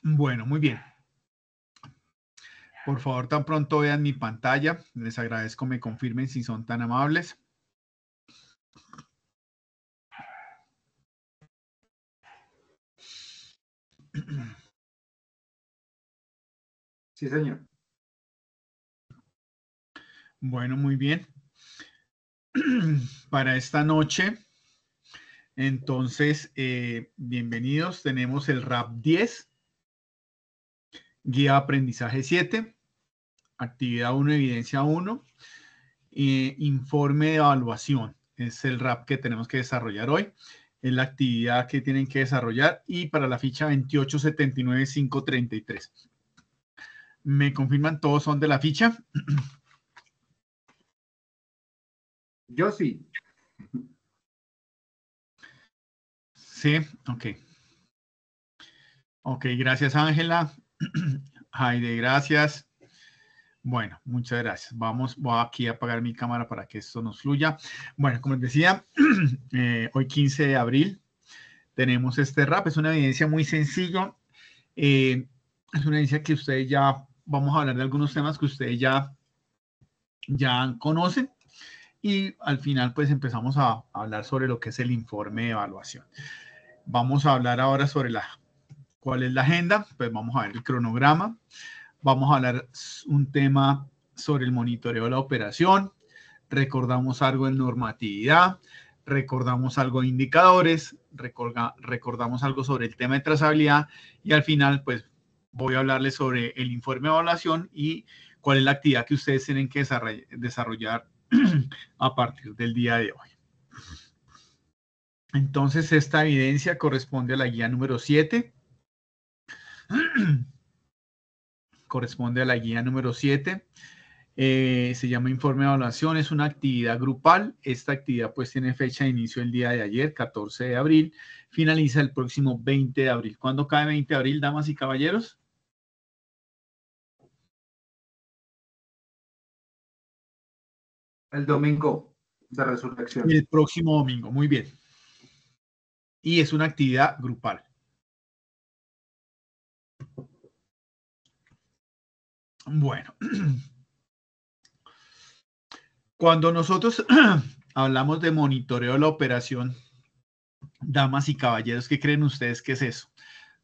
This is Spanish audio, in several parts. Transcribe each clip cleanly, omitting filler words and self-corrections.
Bueno, muy bien. Por favor, tan pronto vean mi pantalla. Les agradezco me confirmen si son tan amables. Sí, señor. Bueno, muy bien. Para esta noche, entonces, bienvenidos. Tenemos el RAP 10, Guía de Aprendizaje 7, Actividad 1, Evidencia 1, Informe de Evaluación. Es el RAP que tenemos que desarrollar hoy. Es la actividad que tienen que desarrollar y para la ficha 2879533. ¿Me confirman todos son de la ficha? Yo sí. Sí, ok. Ok, gracias Ángela. Jaide, gracias. Bueno, muchas gracias. Voy aquí a apagar mi cámara para que esto nos fluya. Bueno, como les decía, hoy 15 de abril tenemos este RAP. Es una evidencia muy sencilla. Es una evidencia que ustedes ya, vamos a hablar de algunos temas que ustedes ya conocen. Y al final, pues empezamos a hablar sobre lo que es el informe de evaluación. Vamos a hablar ahora sobre cuál es la agenda. Pues vamos a ver el cronograma. Vamos a hablar un tema sobre el monitoreo de la operación. Recordamos algo de normatividad. Recordamos algo de indicadores. Recordamos algo sobre el tema de trazabilidad. Y al final, pues voy a hablarles sobre el informe de evaluación y cuál es la actividad que ustedes tienen que desarrollar a partir del día de hoy. Entonces, esta evidencia corresponde a la guía número 7. Corresponde a la guía número 7. Se llama informe de evaluación, es una actividad grupal. Esta actividad pues tiene fecha de inicio el día de ayer, 14 de abril. Finaliza el próximo 20 de abril. ¿Cuándo cae 20 de abril, damas y caballeros? El domingo de resurrección. El próximo domingo, muy bien. Y es una actividad grupal. Bueno. Cuando nosotros hablamos de monitoreo de la operación, damas y caballeros, ¿qué creen ustedes que es eso?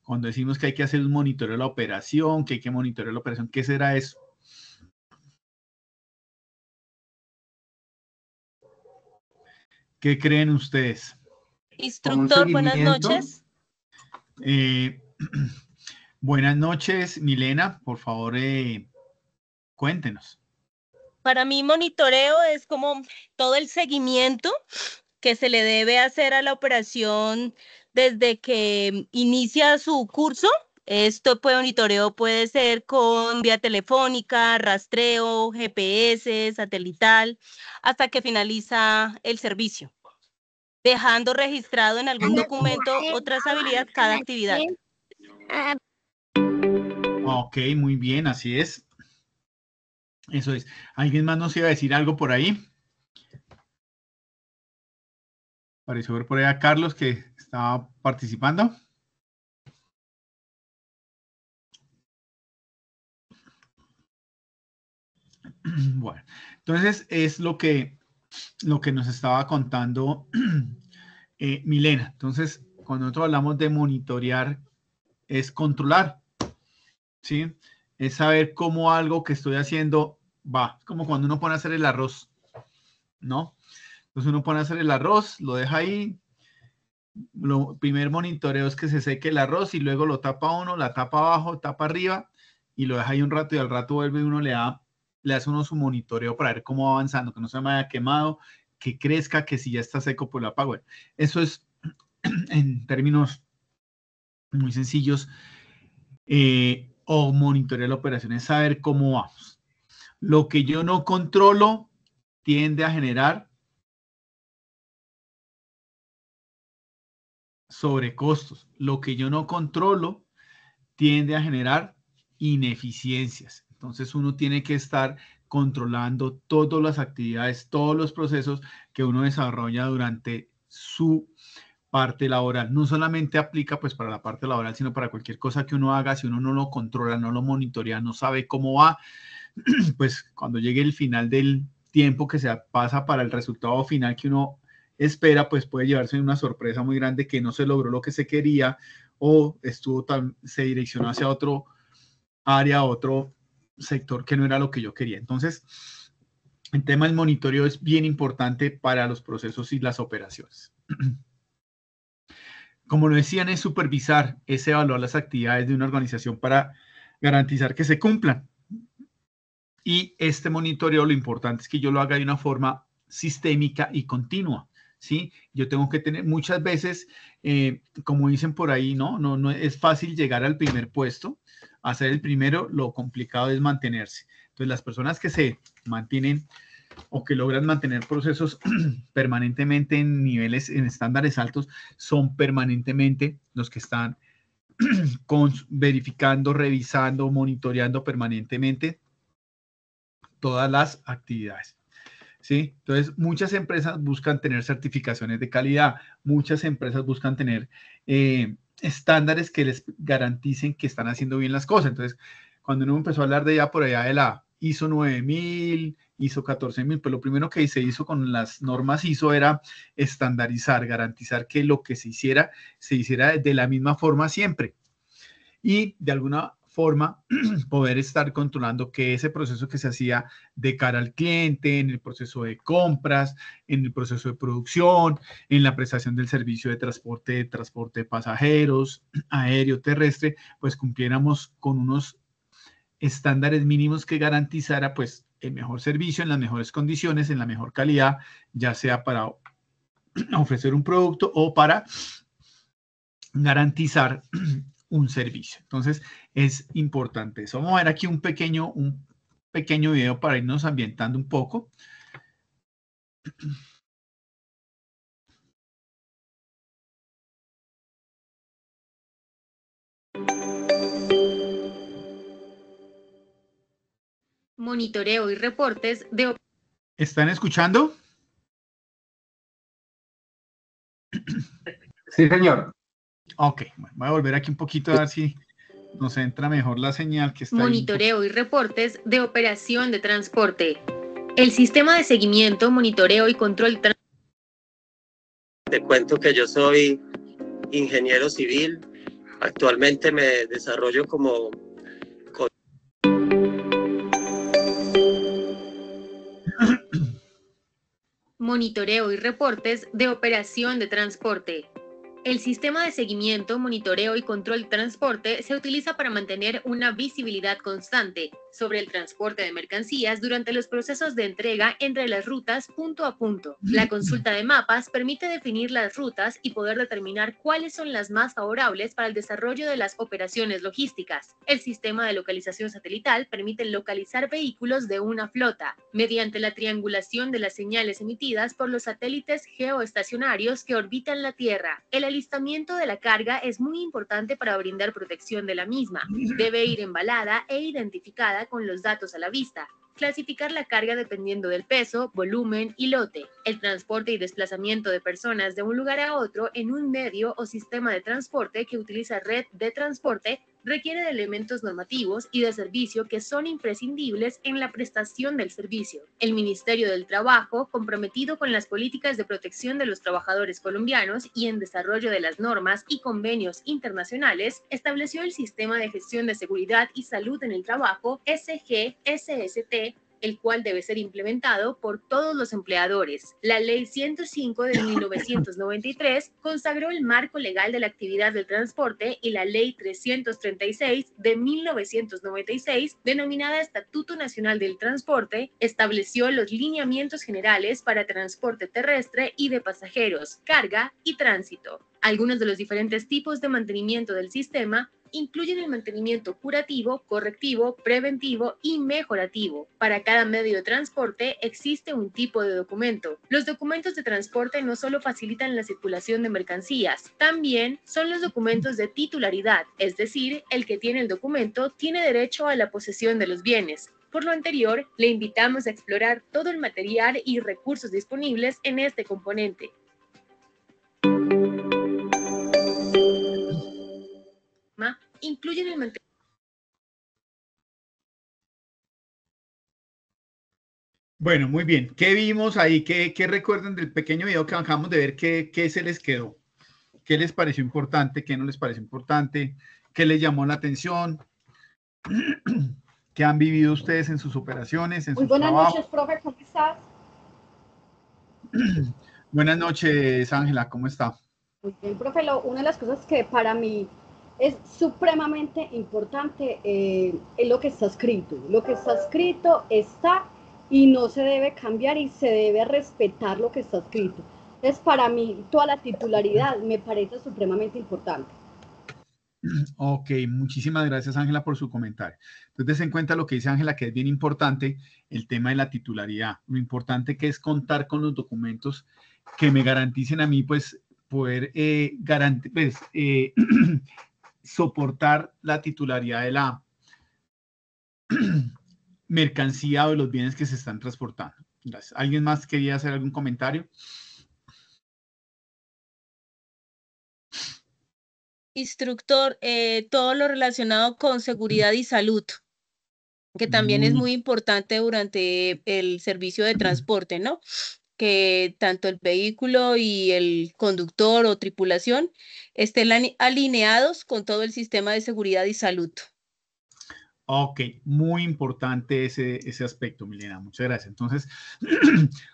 Cuando decimos que hay que hacer un monitoreo de la operación, que hay que monitorear la operación, ¿qué será eso? ¿Qué creen ustedes? Instructor, buenas noches. Buenas noches, Milena, por favor, cuéntenos. Para mí, monitoreo es como todo el seguimiento que se le debe hacer a la operación desde que inicia su curso. Monitoreo puede ser con vía telefónica, rastreo, GPS, satelital, hasta que finaliza el servicio, dejando registrado en algún documento o trazabilidad cada actividad. Ok, muy bien, así es. Eso es. ¿Alguien más nos iba a decir algo por ahí? Pareció ver por ahí a Carlos que estaba participando. Bueno, entonces es lo que nos estaba contando Milena. Entonces, cuando nosotros hablamos de monitorear, es controlar, ¿sí? Es saber cómo algo que estoy haciendo va. Es como cuando uno pone a hacer el arroz, ¿no? Entonces uno pone a hacer el arroz, lo deja ahí. Lo primer monitoreo es que se seque el arroz y luego lo tapa uno, la tapa abajo, tapa arriba y lo deja ahí un rato y al rato vuelve y uno le hace uno su monitoreo para ver cómo va avanzando, que no se me haya quemado, que crezca, que si ya está seco, pues lo apago. Eso es en términos muy sencillos. O monitorear la operación es saber cómo vamos. Lo que yo no controlo tiende a generar sobrecostos. Lo que yo no controlo tiende a generar ineficiencias. Entonces uno tiene que estar controlando todas las actividades, todos los procesos que uno desarrolla durante su parte laboral. No solamente aplica pues para la parte laboral, sino para cualquier cosa que uno haga. Si uno no lo controla, no lo monitorea, no sabe cómo va, pues cuando llegue el final del tiempo que se pasa para el resultado final que uno espera, pues puede llevarse una sorpresa muy grande que no se logró lo que se quería o se direccionó hacia otro área, otro sector que no era lo que yo quería. Entonces, el tema del monitoreo es bien importante para los procesos y las operaciones. Como lo decían, es supervisar, es evaluar las actividades de una organización para garantizar que se cumplan. Y este monitoreo, lo importante es que yo lo haga de una forma sistémica y continua, ¿sí? Yo tengo que tener muchas veces, como dicen por ahí, no es fácil llegar al primer puesto, hacer el primero, lo complicado es mantenerse. Entonces, las personas que se mantienen o que logran mantener procesos permanentemente en niveles, en estándares altos, son permanentemente los que están verificando, revisando, monitoreando permanentemente todas las actividades. ¿Sí? Entonces, muchas empresas buscan tener certificaciones de calidad, muchas empresas buscan tener estándares que les garanticen que están haciendo bien las cosas. Entonces, cuando uno empezó a hablar de ya por allá de la ISO 9000, ISO 14000, pues lo primero que se hizo con las normas ISO era estandarizar, garantizar que lo que se hiciera de la misma forma siempre. Y de alguna forma poder estar controlando que ese proceso que se hacía de cara al cliente, en el proceso de compras, en el proceso de producción, en la prestación del servicio de transporte de pasajeros, aéreo, terrestre, pues cumpliéramos con unos estándares mínimos que garantizara pues el mejor servicio en las mejores condiciones, en la mejor calidad, ya sea para ofrecer un producto o para garantizar un servicio. Entonces, es importante eso. Vamos a ver aquí un pequeño video para irnos ambientando un poco. Monitoreo y reportes de... ¿Están escuchando? Sí, señor. Ok, bueno, voy a volver aquí un poquito a ver si nos entra mejor la señal que está Monitoreo y reportes de operación de transporte. El sistema de seguimiento, monitoreo y control. Te cuento que yo soy ingeniero civil. Actualmente me desarrollo como... Monitoreo y reportes de operación de transporte. El sistema de seguimiento, monitoreo y control de transporte se utiliza para mantener una visibilidad constante sobre el transporte de mercancías durante los procesos de entrega entre las rutas punto a punto. La consulta de mapas permite definir las rutas y poder determinar cuáles son las más favorables para el desarrollo de las operaciones logísticas. El sistema de localización satelital permite localizar vehículos de una flota mediante la triangulación de las señales emitidas por los satélites geoestacionarios que orbitan la Tierra. El alistamiento de la carga es muy importante para brindar protección de la misma. Debe ir embalada e identificada con los datos a la vista. Clasificar la carga dependiendo del peso, volumen y lote. El transporte y desplazamiento de personas de un lugar a otro en un medio o sistema de transporte que utiliza red de transporte requiere de elementos normativos y de servicio que son imprescindibles en la prestación del servicio. El Ministerio del Trabajo, comprometido con las políticas de protección de los trabajadores colombianos y en desarrollo de las normas y convenios internacionales, estableció el Sistema de Gestión de Seguridad y Salud en el Trabajo, SGSST, el cual debe ser implementado por todos los empleadores. La Ley 105 de 1993 consagró el marco legal de la actividad del transporte y la Ley 336 de 1996, denominada Estatuto Nacional del Transporte, estableció los lineamientos generales para transporte terrestre y de pasajeros, carga y tránsito. Algunos de los diferentes tipos de mantenimiento del sistema incluyen el mantenimiento curativo, correctivo, preventivo y mejorativo. Para cada medio de transporte existe un tipo de documento. Los documentos de transporte no solo facilitan la circulación de mercancías, también son los documentos de titularidad, es decir, el que tiene el documento tiene derecho a la posesión de los bienes. Por lo anterior, le invitamos a explorar todo el material y recursos disponibles en este componente. incluyen el mantenimiento. Bueno, muy bien. ¿Qué vimos ahí? ¿Qué recuerdan del pequeño video que acabamos de ver? ¿Qué se les quedó? ¿Qué les pareció importante? ¿Qué no les pareció importante? ¿Qué les llamó la atención? ¿Qué han vivido ustedes en sus operaciones, en sus trabajos? Noches, profe, ¿cómo estás? Buenas noches, Ángela, ¿cómo está? Muy bien, profe. Una de las cosas que para mí es supremamente importante es lo que está escrito. Lo que está escrito está y no se debe cambiar y se debe respetar lo que está escrito. Entonces, para mí, toda la titularidad me parece supremamente importante. Ok, muchísimas gracias, Ángela, por su comentario. Entonces, en cuenta lo que dice Ángela, que es bien importante, el tema de la titularidad. Lo importante que es contar con los documentos que me garanticen a mí, pues, poder soportar la titularidad de la mercancía o de los bienes que se están transportando. Gracias. ¿Alguien más quería hacer algún comentario? Instructor, todo lo relacionado con seguridad y salud, que también es muy importante durante el servicio de transporte, ¿no? Que tanto el vehículo y el conductor o tripulación estén alineados con todo el sistema de seguridad y salud. Ok, muy importante ese aspecto, Milena, muchas gracias. Entonces,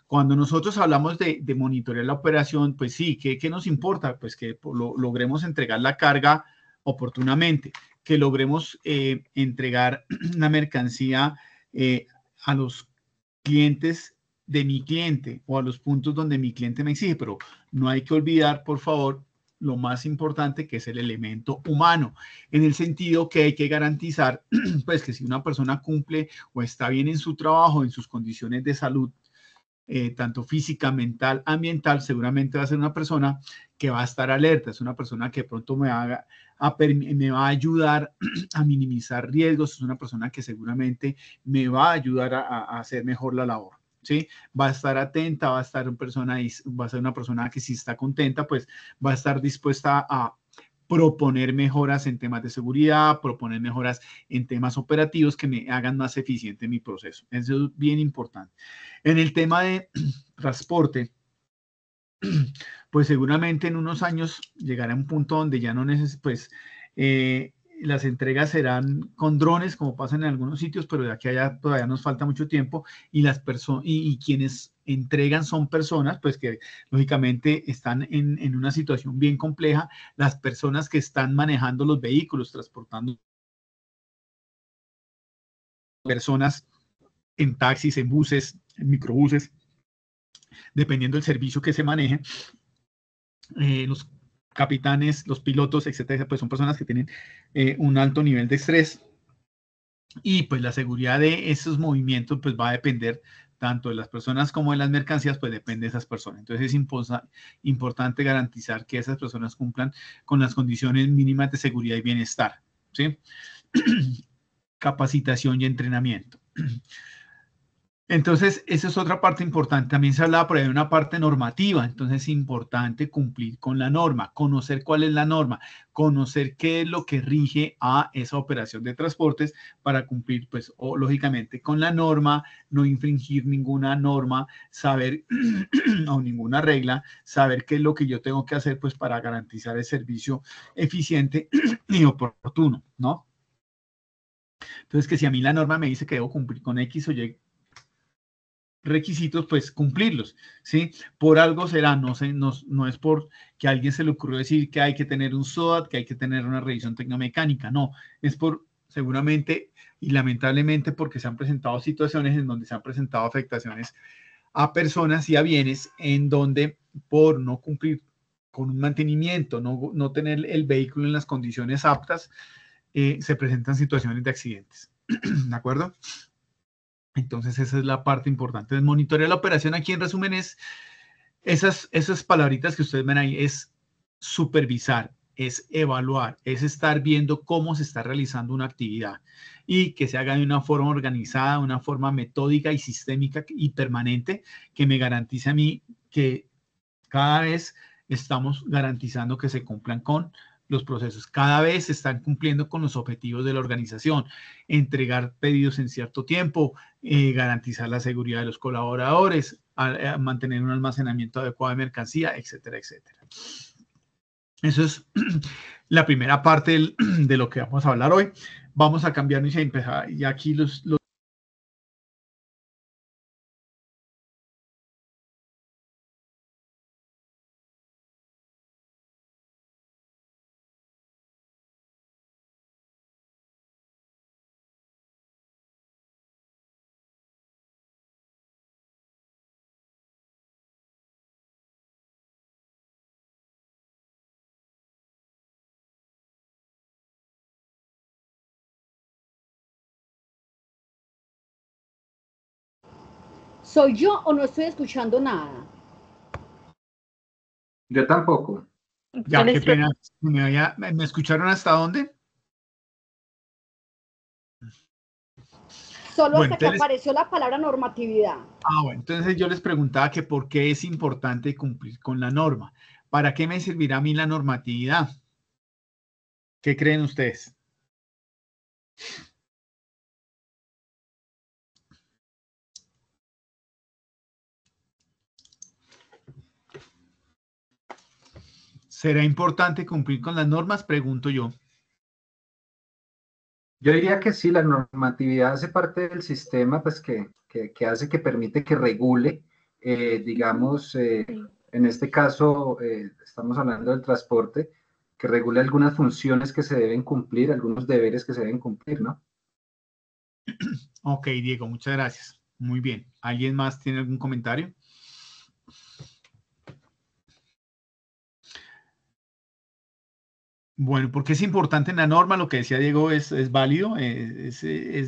cuando nosotros hablamos de monitorear la operación, pues sí, ¿qué nos importa? Pues que logremos entregar la carga oportunamente, que logremos entregar la mercancía a los clientes de mi cliente o a los puntos donde mi cliente me exige, pero no hay que olvidar, por favor, lo más importante, que es el elemento humano, en el sentido que hay que garantizar, pues, que si una persona cumple o está bien en su trabajo, en sus condiciones de salud, tanto física, mental, ambiental, seguramente va a ser una persona que va a estar alerta, es una persona que pronto me va a ayudar a minimizar riesgos, es una persona que seguramente me va a ayudar a hacer mejor la labor. ¿Sí? Va a estar atenta, va a ser una persona que si está contenta, pues va a estar dispuesta a proponer mejoras en temas de seguridad, proponer mejoras en temas operativos que me hagan más eficiente mi proceso. Eso es bien importante. En el tema de transporte, pues seguramente en unos años llegará a un punto donde ya no pues las entregas serán con drones, como pasa en algunos sitios, pero de aquí a allá todavía nos falta mucho tiempo, y las personas y quienes entregan son personas, pues que lógicamente están en una situación bien compleja, las personas que están manejando los vehículos, transportando personas en taxis, en buses, en microbuses, dependiendo del servicio que se maneje, los capitanes, los pilotos, etcétera, pues son personas que tienen un alto nivel de estrés, y pues la seguridad de esos movimientos pues va a depender tanto de las personas como de las mercancías, pues depende de esas personas. Entonces es importante garantizar que esas personas cumplan con las condiciones mínimas de seguridad y bienestar, ¿sí? Capacitación y entrenamiento. Entonces, esa es otra parte importante. También se hablaba por ahí de una parte normativa. Entonces, es importante cumplir con la norma, conocer cuál es la norma, conocer qué es lo que rige a esa operación de transportes para cumplir, pues, lógicamente con la norma, no infringir ninguna norma, saber o ninguna regla, saber qué es lo que yo tengo que hacer, pues, para garantizar el servicio eficiente y oportuno, ¿no? Entonces, que si a mí la norma me dice que debo cumplir con X o Y requisitos, pues cumplirlos, ¿sí? Por algo será, no es por que a alguien se le ocurrió decir que hay que tener un SOAT, que hay que tener una revisión tecnomecánica, no, es por seguramente y lamentablemente porque se han presentado situaciones en donde se han presentado afectaciones a personas y a bienes en donde por no cumplir con un mantenimiento, no tener el vehículo en las condiciones aptas, se presentan situaciones de accidentes, ¿de acuerdo? Entonces, esa es la parte importante. El monitorear la operación aquí, en resumen, es esas palabritas que ustedes ven ahí, es supervisar, es evaluar, es estar viendo cómo se está realizando una actividad y que se haga de una forma organizada, una forma metódica y sistémica y permanente que me garantice a mí que cada vez estamos garantizando que se cumplan con los procesos. Cada vez se están cumpliendo con los objetivos de la organización, entregar pedidos en cierto tiempo, garantizar la seguridad de los colaboradores, mantener un almacenamiento adecuado de mercancía, etcétera, etcétera. Eso es la primera parte de lo que vamos a hablar hoy. Vamos a cambiar y empezar, y aquí los ¿Soy yo o no estoy escuchando nada? Yo tampoco. Ya, qué pena. ¿Me escucharon hasta dónde? Solo hasta que apareció la palabra normatividad. Bueno, entonces yo les preguntaba que por qué es importante cumplir con la norma. ¿Para qué me servirá a mí la normatividad? ¿Qué creen ustedes? ¿Será importante cumplir con las normas? Pregunto yo. Yo diría que sí, la normatividad hace parte del sistema, pues que hace, que permite que regule, digamos, en este caso estamos hablando del transporte, que regule algunas funciones que se deben cumplir, algunos deberes que se deben cumplir, ¿no? Ok, Diego, muchas gracias. Muy bien. ¿Alguien más tiene algún comentario? Bueno, porque es importante en la norma, lo que decía Diego es válido, es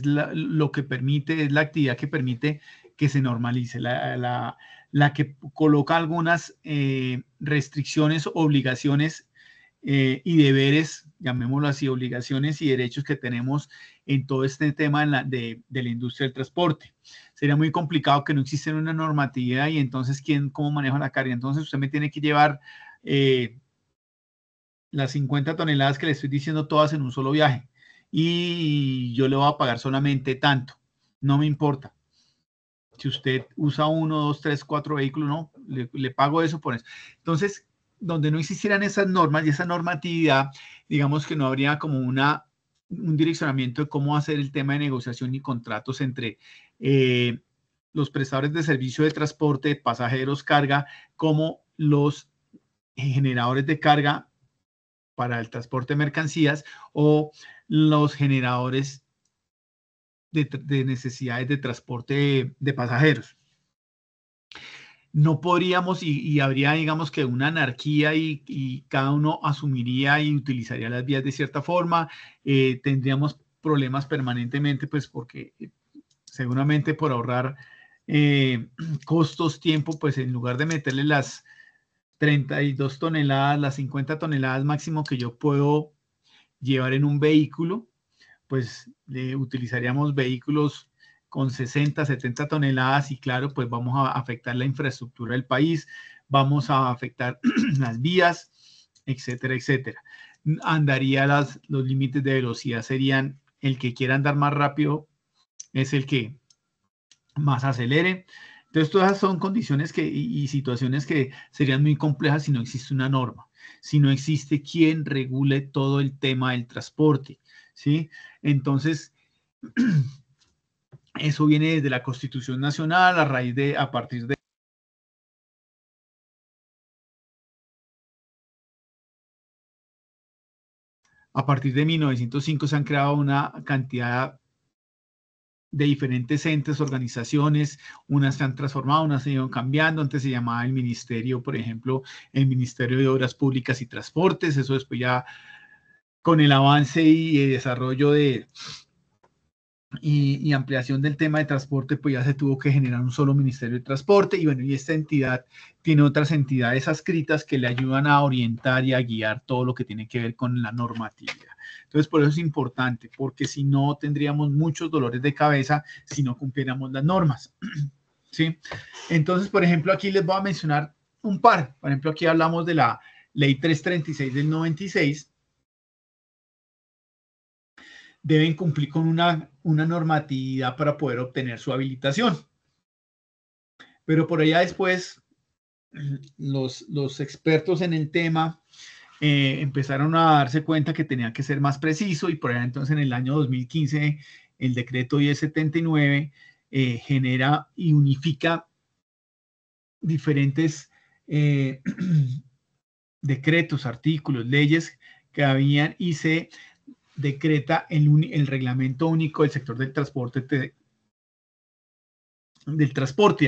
lo que permite, es la actividad que permite que se normalice, la que coloca algunas restricciones, obligaciones y deberes, llamémoslo así, obligaciones y derechos que tenemos en todo este tema de la industria del transporte. Sería muy complicado que no exista una normatividad y entonces, ¿cómo maneja la carga? Entonces usted me tiene que llevar las 50 toneladas que le estoy diciendo todas en un solo viaje y yo le voy a pagar solamente tanto, no me importa. Si usted usa 1, 2, 3, 4 vehículos, no, le pago eso por eso. Entonces, donde no existieran esas normas y esa normatividad, digamos que no habría como un direccionamiento de cómo hacer el tema de negociación y contratos entre los prestadores de servicio de transporte, pasajeros, carga, como los generadores de carga para el transporte de mercancías o los generadores de necesidades de transporte de pasajeros. No podríamos y habría, digamos, que una anarquía y cada uno asumiría y utilizaría las vías de cierta forma. Tendríamos problemas permanentemente, pues porque seguramente por ahorrar costos, tiempo, pues en lugar de meterle las 32 toneladas, las 50 toneladas máximo que yo puedo llevar en un vehículo, pues utilizaríamos vehículos con 60, 70 toneladas y claro, pues vamos a afectar la infraestructura del país, vamos a afectar las vías, etcétera, etcétera. Andaría los límites de velocidad serían el que quiera andar más rápido es el que más acelere. Entonces, todas son condiciones y situaciones que serían muy complejas si no existe una norma, si no existe quien regule todo el tema del transporte, ¿sí? Entonces, eso viene desde la Constitución Nacional a partir de 1905 se han creado una cantidad de diferentes entes, organizaciones, unas se han transformado, unas se han ido cambiando. Antes se llamaba el ministerio, por ejemplo, el Ministerio de Obras Públicas y Transportes. Eso después ya con el avance y desarrollo y ampliación del tema de transporte, pues ya se tuvo que generar un solo Ministerio de Transporte. Y bueno, y esta entidad tiene otras entidades adscritas que le ayudan a orientar y a guiar todo lo que tiene que ver con la normatividad. Entonces, por eso es importante, porque si no, tendríamos muchos dolores de cabeza si no cumpliéramos las normas, ¿sí? Entonces, por ejemplo, aquí les voy a mencionar un par. Por ejemplo, aquí hablamos de la Ley 336 del 96, deben cumplir con una normatividad para poder obtener su habilitación. Pero por allá después, los expertos en el tema empezaron a darse cuenta que tenía que ser más preciso, y por allá entonces en el año 2015 el decreto 1079 genera y unifica diferentes decretos, artículos, leyes que habían, y se decreta el reglamento único del sector del transporte.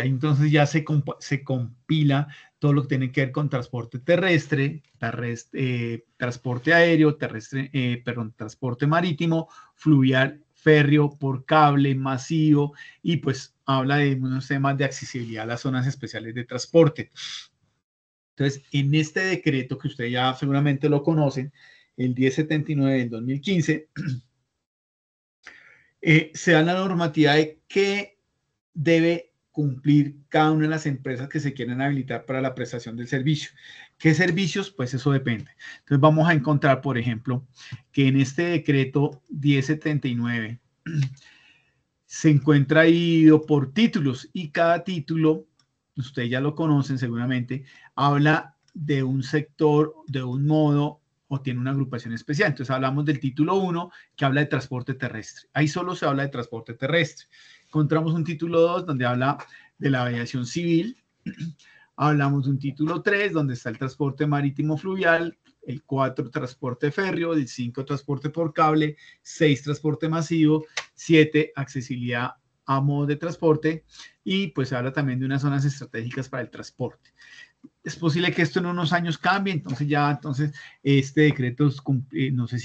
Ahí entonces ya se compila todo lo que tiene que ver con transporte terrestre, transporte aéreo, transporte marítimo, fluvial, férreo, por cable, masivo, y pues habla de unos temas de accesibilidad a las zonas especiales de transporte. Entonces, en este decreto, que ustedes ya seguramente lo conocen, el 1079 del 2015, se da la normativa de qué debe cumplir cada una de las empresas que se quieren habilitar para la prestación del servicio. ¿Qué servicios? Pues eso depende. Entonces vamos a encontrar, por ejemplo, que en este decreto 1079 se encuentra dividido por títulos, y cada título, ustedes ya lo conocen seguramente, habla de un sector, de un modo, o tiene una agrupación especial. Entonces hablamos del título 1, que habla de transporte terrestre. Ahí solo se habla de transporte terrestre. Encontramos un título 2 donde habla de la aviación civil. Hablamos de un título 3 donde está el transporte marítimo fluvial, el 4 transporte férreo, el 5 transporte por cable, 6 transporte masivo, 7 accesibilidad a modos de transporte, y pues se habla también de unas zonas estratégicas para el transporte. Es posible que esto en unos años cambie, entonces este decreto, no sé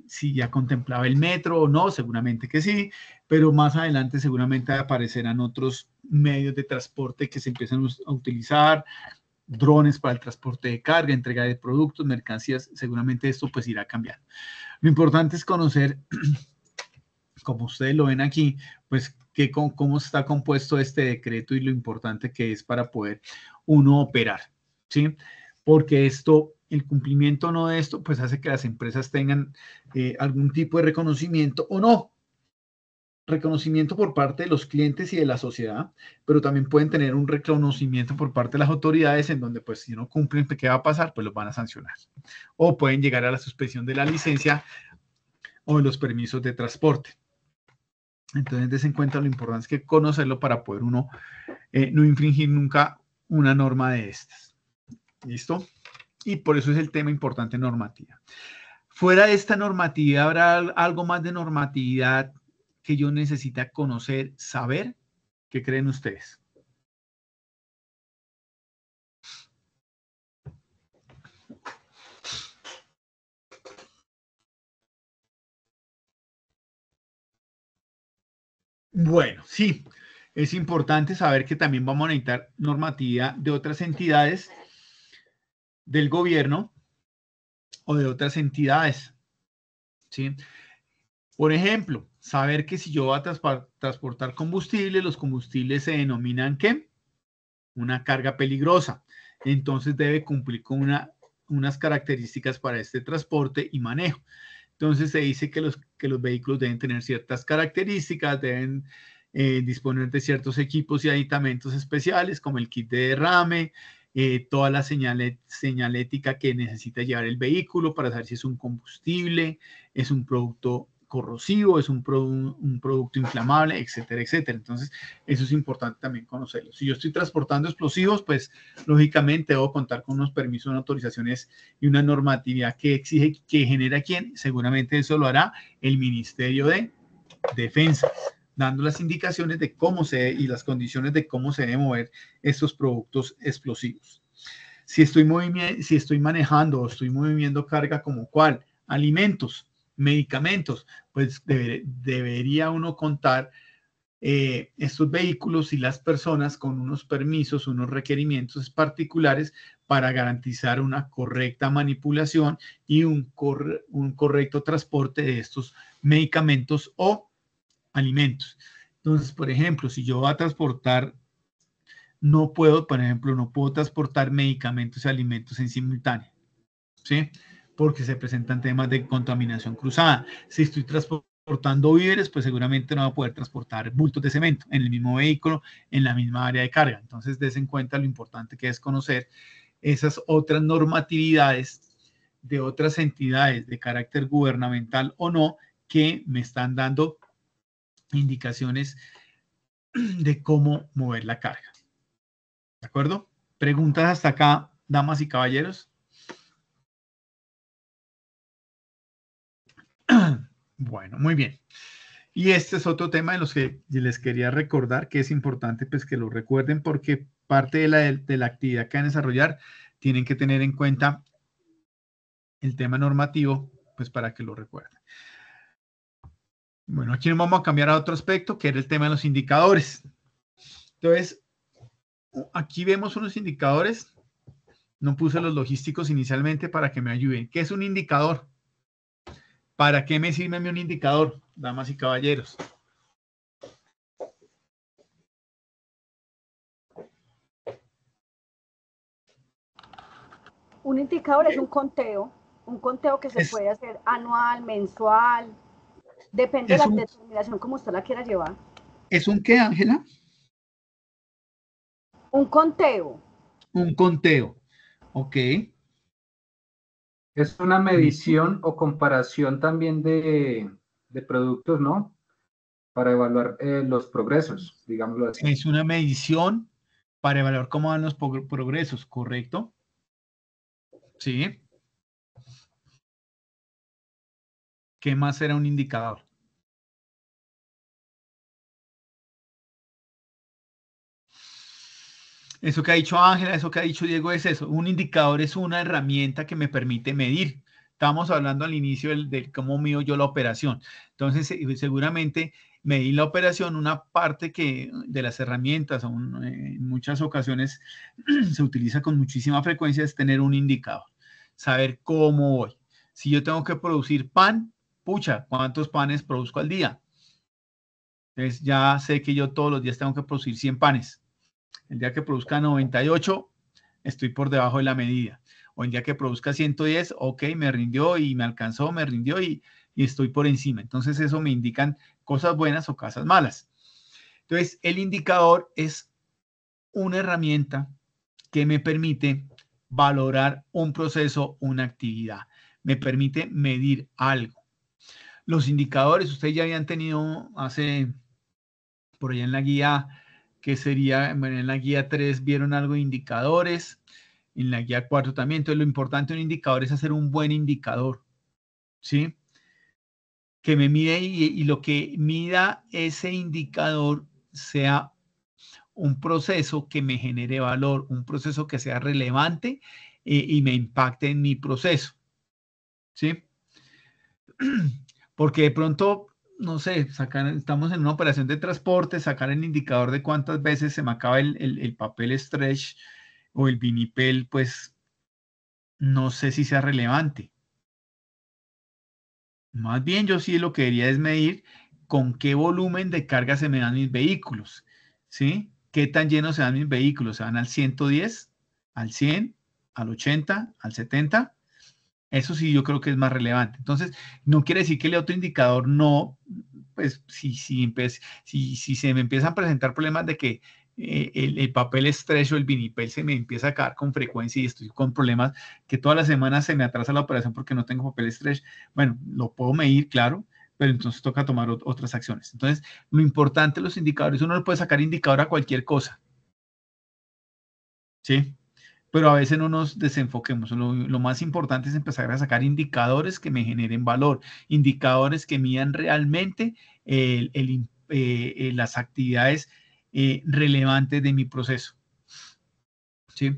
si ya contemplaba el metro o no, seguramente que sí, pero más adelante seguramente aparecerán otros medios de transporte que se empiezan a utilizar, drones para el transporte de carga, entrega de productos, mercancías. Seguramente esto pues irá cambiando. Lo importante es conocer, como ustedes lo ven aquí, pues cómo está compuesto este decreto y lo importante que es para poder uno operar, ¿sí? Porque el cumplimiento no de esto, pues hace que las empresas tengan algún tipo de reconocimiento o no. Reconocimiento por parte de los clientes y de la sociedad, pero también pueden tener un reconocimiento por parte de las autoridades, en donde pues si no cumplen, ¿qué va a pasar? Pues los van a sancionar. O pueden llegar a la suspensión de la licencia o de los permisos de transporte. Entonces, des en cuenta lo importante es que conocerlo para poder uno no infringir nunca una norma de estas. ¿Listo? Y por eso es el tema importante, normativa. Fuera de esta normatividad, ¿habrá algo más de normatividad que yo necesita conocer, saber? ¿Qué creen ustedes? Bueno, sí, es importante saber que también vamos a necesitar normatividad de otras entidades del gobierno o de otras entidades, ¿sí? Por ejemplo, saber que si yo voy a transportar combustible, los combustibles se denominan ¿qué? Una carga peligrosa. Entonces debe cumplir con unas características para este transporte y manejo. Entonces se dice que los vehículos deben tener ciertas características, deben disponer de ciertos equipos y aditamentos especiales, como el kit de derrame, toda la señalética que necesita llevar el vehículo para saber si es un combustible, es un producto corrosivo, es un producto inflamable, etcétera, etcétera. Entonces, eso es importante también conocerlo. Si yo estoy transportando explosivos, pues lógicamente debo contar con unos permisos, unas autorizaciones y una normatividad que exige, que genera quién. Seguramente eso lo hará el Ministerio de Defensa, dando las indicaciones de cómo y las condiciones de cómo se deben mover estos productos explosivos. Si estoy manejando o estoy moviendo carga como cuál, alimentos, medicamentos, pues debería uno contar estos vehículos y las personas con unos permisos, unos requerimientos particulares para garantizar una correcta manipulación y un correcto transporte de estos medicamentos o alimentos. Entonces, por ejemplo, si yo voy a transportar, no puedo transportar medicamentos y alimentos en simultáneo, ¿sí? Porque se presentan temas de contaminación cruzada. Si estoy transportando transportando víveres, pues seguramente no va a poder transportar bultos de cemento en el mismo vehículo, en la misma área de carga. Entonces, des en cuenta lo importante que es conocer esas otras normatividades de otras entidades de carácter gubernamental o no, que me están dando indicaciones de cómo mover la carga. ¿De acuerdo? ¿Preguntas hasta acá, damas y caballeros? Bueno, muy bien. Y este es otro tema de los que les quería recordar, que es importante pues que lo recuerden, porque parte de la actividad que van a desarrollar tienen que tener en cuenta el tema normativo, pues para que lo recuerden. Bueno, aquí nos vamos a cambiar a otro aspecto, que era el tema de los indicadores. Entonces, aquí vemos unos indicadores. No puse los logísticos inicialmente para que me ayuden. ¿Qué es un indicador? ¿Para qué me sirve a mí un indicador, damas y caballeros? Un indicador es un conteo que se puede hacer anual, mensual, depende de la determinación como usted la quiera llevar. ¿Es un qué, Ángela? Un conteo. Un conteo, ok. Es una medición o comparación también de productos, ¿no? Para evaluar los progresos, digámoslo así. Es una medición para evaluar cómo van los progresos, ¿correcto? Sí. ¿Qué más era un indicador? Eso que ha dicho Ángela, eso que ha dicho Diego es eso. Un indicador es una herramienta que me permite medir. Estábamos hablando al inicio de cómo mido yo la operación. Entonces, seguramente medir la operación, una parte que de las herramientas, en muchas ocasiones se utiliza con muchísima frecuencia, es tener un indicador. Saber cómo voy. Si yo tengo que producir pan, pucha, ¿cuántos panes produzco al día? Entonces, ya sé que yo todos los días tengo que producir 100 panes. El día que produzca 98, estoy por debajo de la medida. O el día que produzca 110, ok, me rindió y me alcanzó, me rindió y estoy por encima. Entonces eso me indican cosas buenas o cosas malas. Entonces el indicador es una herramienta que me permite valorar un proceso, una actividad. Me permite medir algo. Los indicadores, ustedes ya habían tenido hace, por allá en la guía, que sería, bueno, en la guía 3 vieron algo de indicadores, en la guía 4 también. Entonces, lo importante de un indicador es hacer un buen indicador, ¿sí? Que me mide y lo que mida ese indicador sea un proceso que me genere valor, un proceso que sea relevante y me impacte en mi proceso, ¿sí? Porque de pronto, no sé, estamos en una operación de transporte, sacar el indicador de cuántas veces se me acaba el papel stretch o el vinipel, pues no sé si sea relevante. Más bien yo sí lo que debería es medir con qué volumen de carga se me dan mis vehículos, ¿sí? ¿Qué tan llenos se dan mis vehículos? ¿Se van al 110, al 100, al 80, al 70? Eso sí yo creo que es más relevante. Entonces, no quiere decir que el otro indicador no, pues si se me empiezan a presentar problemas de que el papel estrecho, el vinipel se me empieza a caer con frecuencia y estoy con problemas que todas las semanas se me atrasa la operación porque no tengo papel estrecho, bueno, lo puedo medir, claro, pero entonces toca tomar otras acciones. Entonces, lo importante de los indicadores, uno no puede sacar indicador a cualquier cosa, ¿sí? Pero a veces no nos desenfoquemos. Lo más importante es empezar a sacar indicadores que me generen valor, indicadores que midan realmente las actividades relevantes de mi proceso, ¿sí?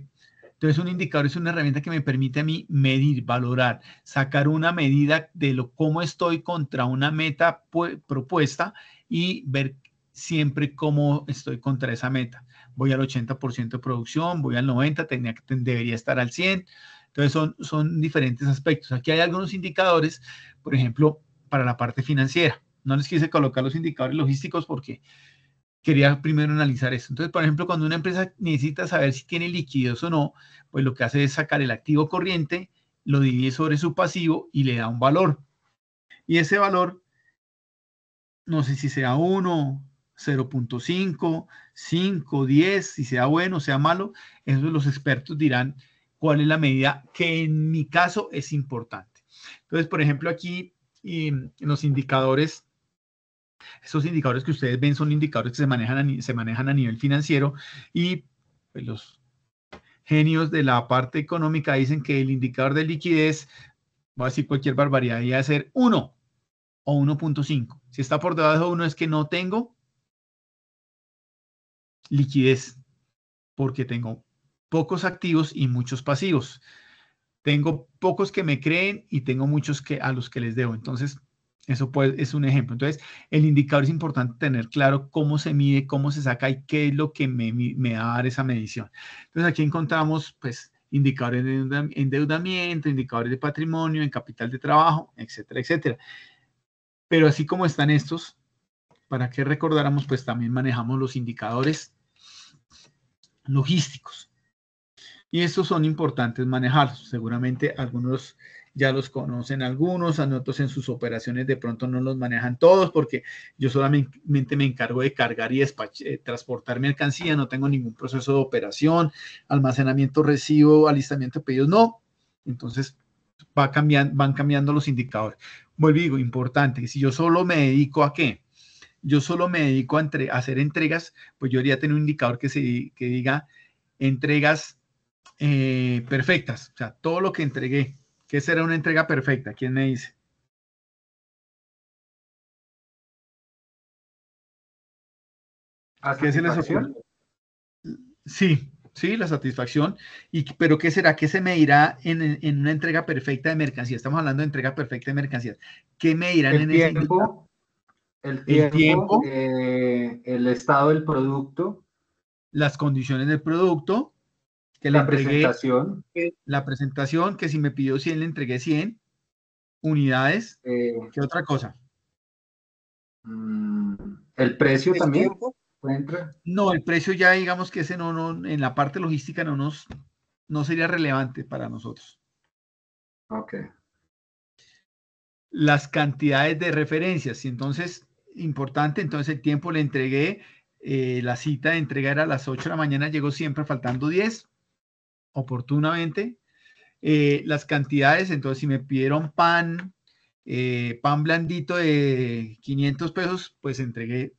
Entonces, un indicador es una herramienta que me permite a mí medir, valorar, sacar una medida de cómo estoy contra una meta propuesta y ver siempre cómo estoy contra esa meta. Voy al 80% de producción, voy al 90%, debería estar al 100%. Entonces, son diferentes aspectos. Aquí hay algunos indicadores, por ejemplo, para la parte financiera. No les quise colocar los indicadores logísticos porque quería primero analizar eso. Entonces, por ejemplo, cuando una empresa necesita saber si tiene liquidez o no, pues lo que hace es sacar el activo corriente, lo divide sobre su pasivo y le da un valor. Y ese valor No sé si sea 1, 0.5, 5, 10, si sea bueno, sea malo. Eso los expertos dirán cuál es la medida que en mi caso es importante. Entonces, por ejemplo, aquí en los indicadores, esos indicadores que ustedes ven son indicadores que se manejan a nivel financiero y pues, los genios de la parte económica dicen que el indicador de liquidez, voy a decir cualquier barbaridad, debe ser 1 o 1.5. Si está por debajo de 1 es que no tengo liquidez, porque tengo pocos activos y muchos pasivos. Tengo pocos que me creen y tengo muchos a los que les debo. Entonces, eso es un ejemplo. Entonces, el indicador es importante tener claro cómo se mide, cómo se saca y qué es lo que me va a dar esa medición. Entonces, aquí encontramos, pues, indicadores de endeudamiento, indicadores de patrimonio, en capital de trabajo, etcétera, etcétera. Pero así como están estos, para que recordáramos, pues también manejamos los indicadores logísticos. Y estos son importantes manejarlos. Seguramente algunos ya los conocen algunos, otros en sus operaciones de pronto no los manejan todos porque yo solamente me encargo de cargar y transportar mercancía, no tengo ningún proceso de operación, almacenamiento, recibo, alistamiento de pedidos, no. Entonces van cambiando los indicadores. Vuelvo y digo, importante, si yo solo me dedico a ¿qué? Yo solo me dedico a hacer entregas, pues yo debería tener un indicador que diga entregas perfectas, o sea, todo lo que entregué. ¿Qué será una entrega perfecta? ¿Quién me dice? ¿Qué se les ocurre? Sí, sí, la satisfacción. Pero ¿qué será? ¿Qué se medirá en una entrega perfecta de mercancía? Estamos hablando de entrega perfecta de mercancías. ¿Qué medirán en ese indicador? El tiempo, el estado del producto, las condiciones del producto, que le la entregué, presentación, la presentación, que si me pidió 100, le entregué 100 unidades. ¿Qué otra cosa? el precio ¿El también tiempo? entra. No, el precio ya digamos que ese no, en la parte logística no sería relevante para nosotros. Ok. Las cantidades de referencias, y entonces, importante, entonces el tiempo le entregué, la cita de entrega era a las 8 de la mañana, llegó siempre faltando 10, oportunamente. Las cantidades, entonces si me pidieron pan blandito de 500 pesos, pues entregué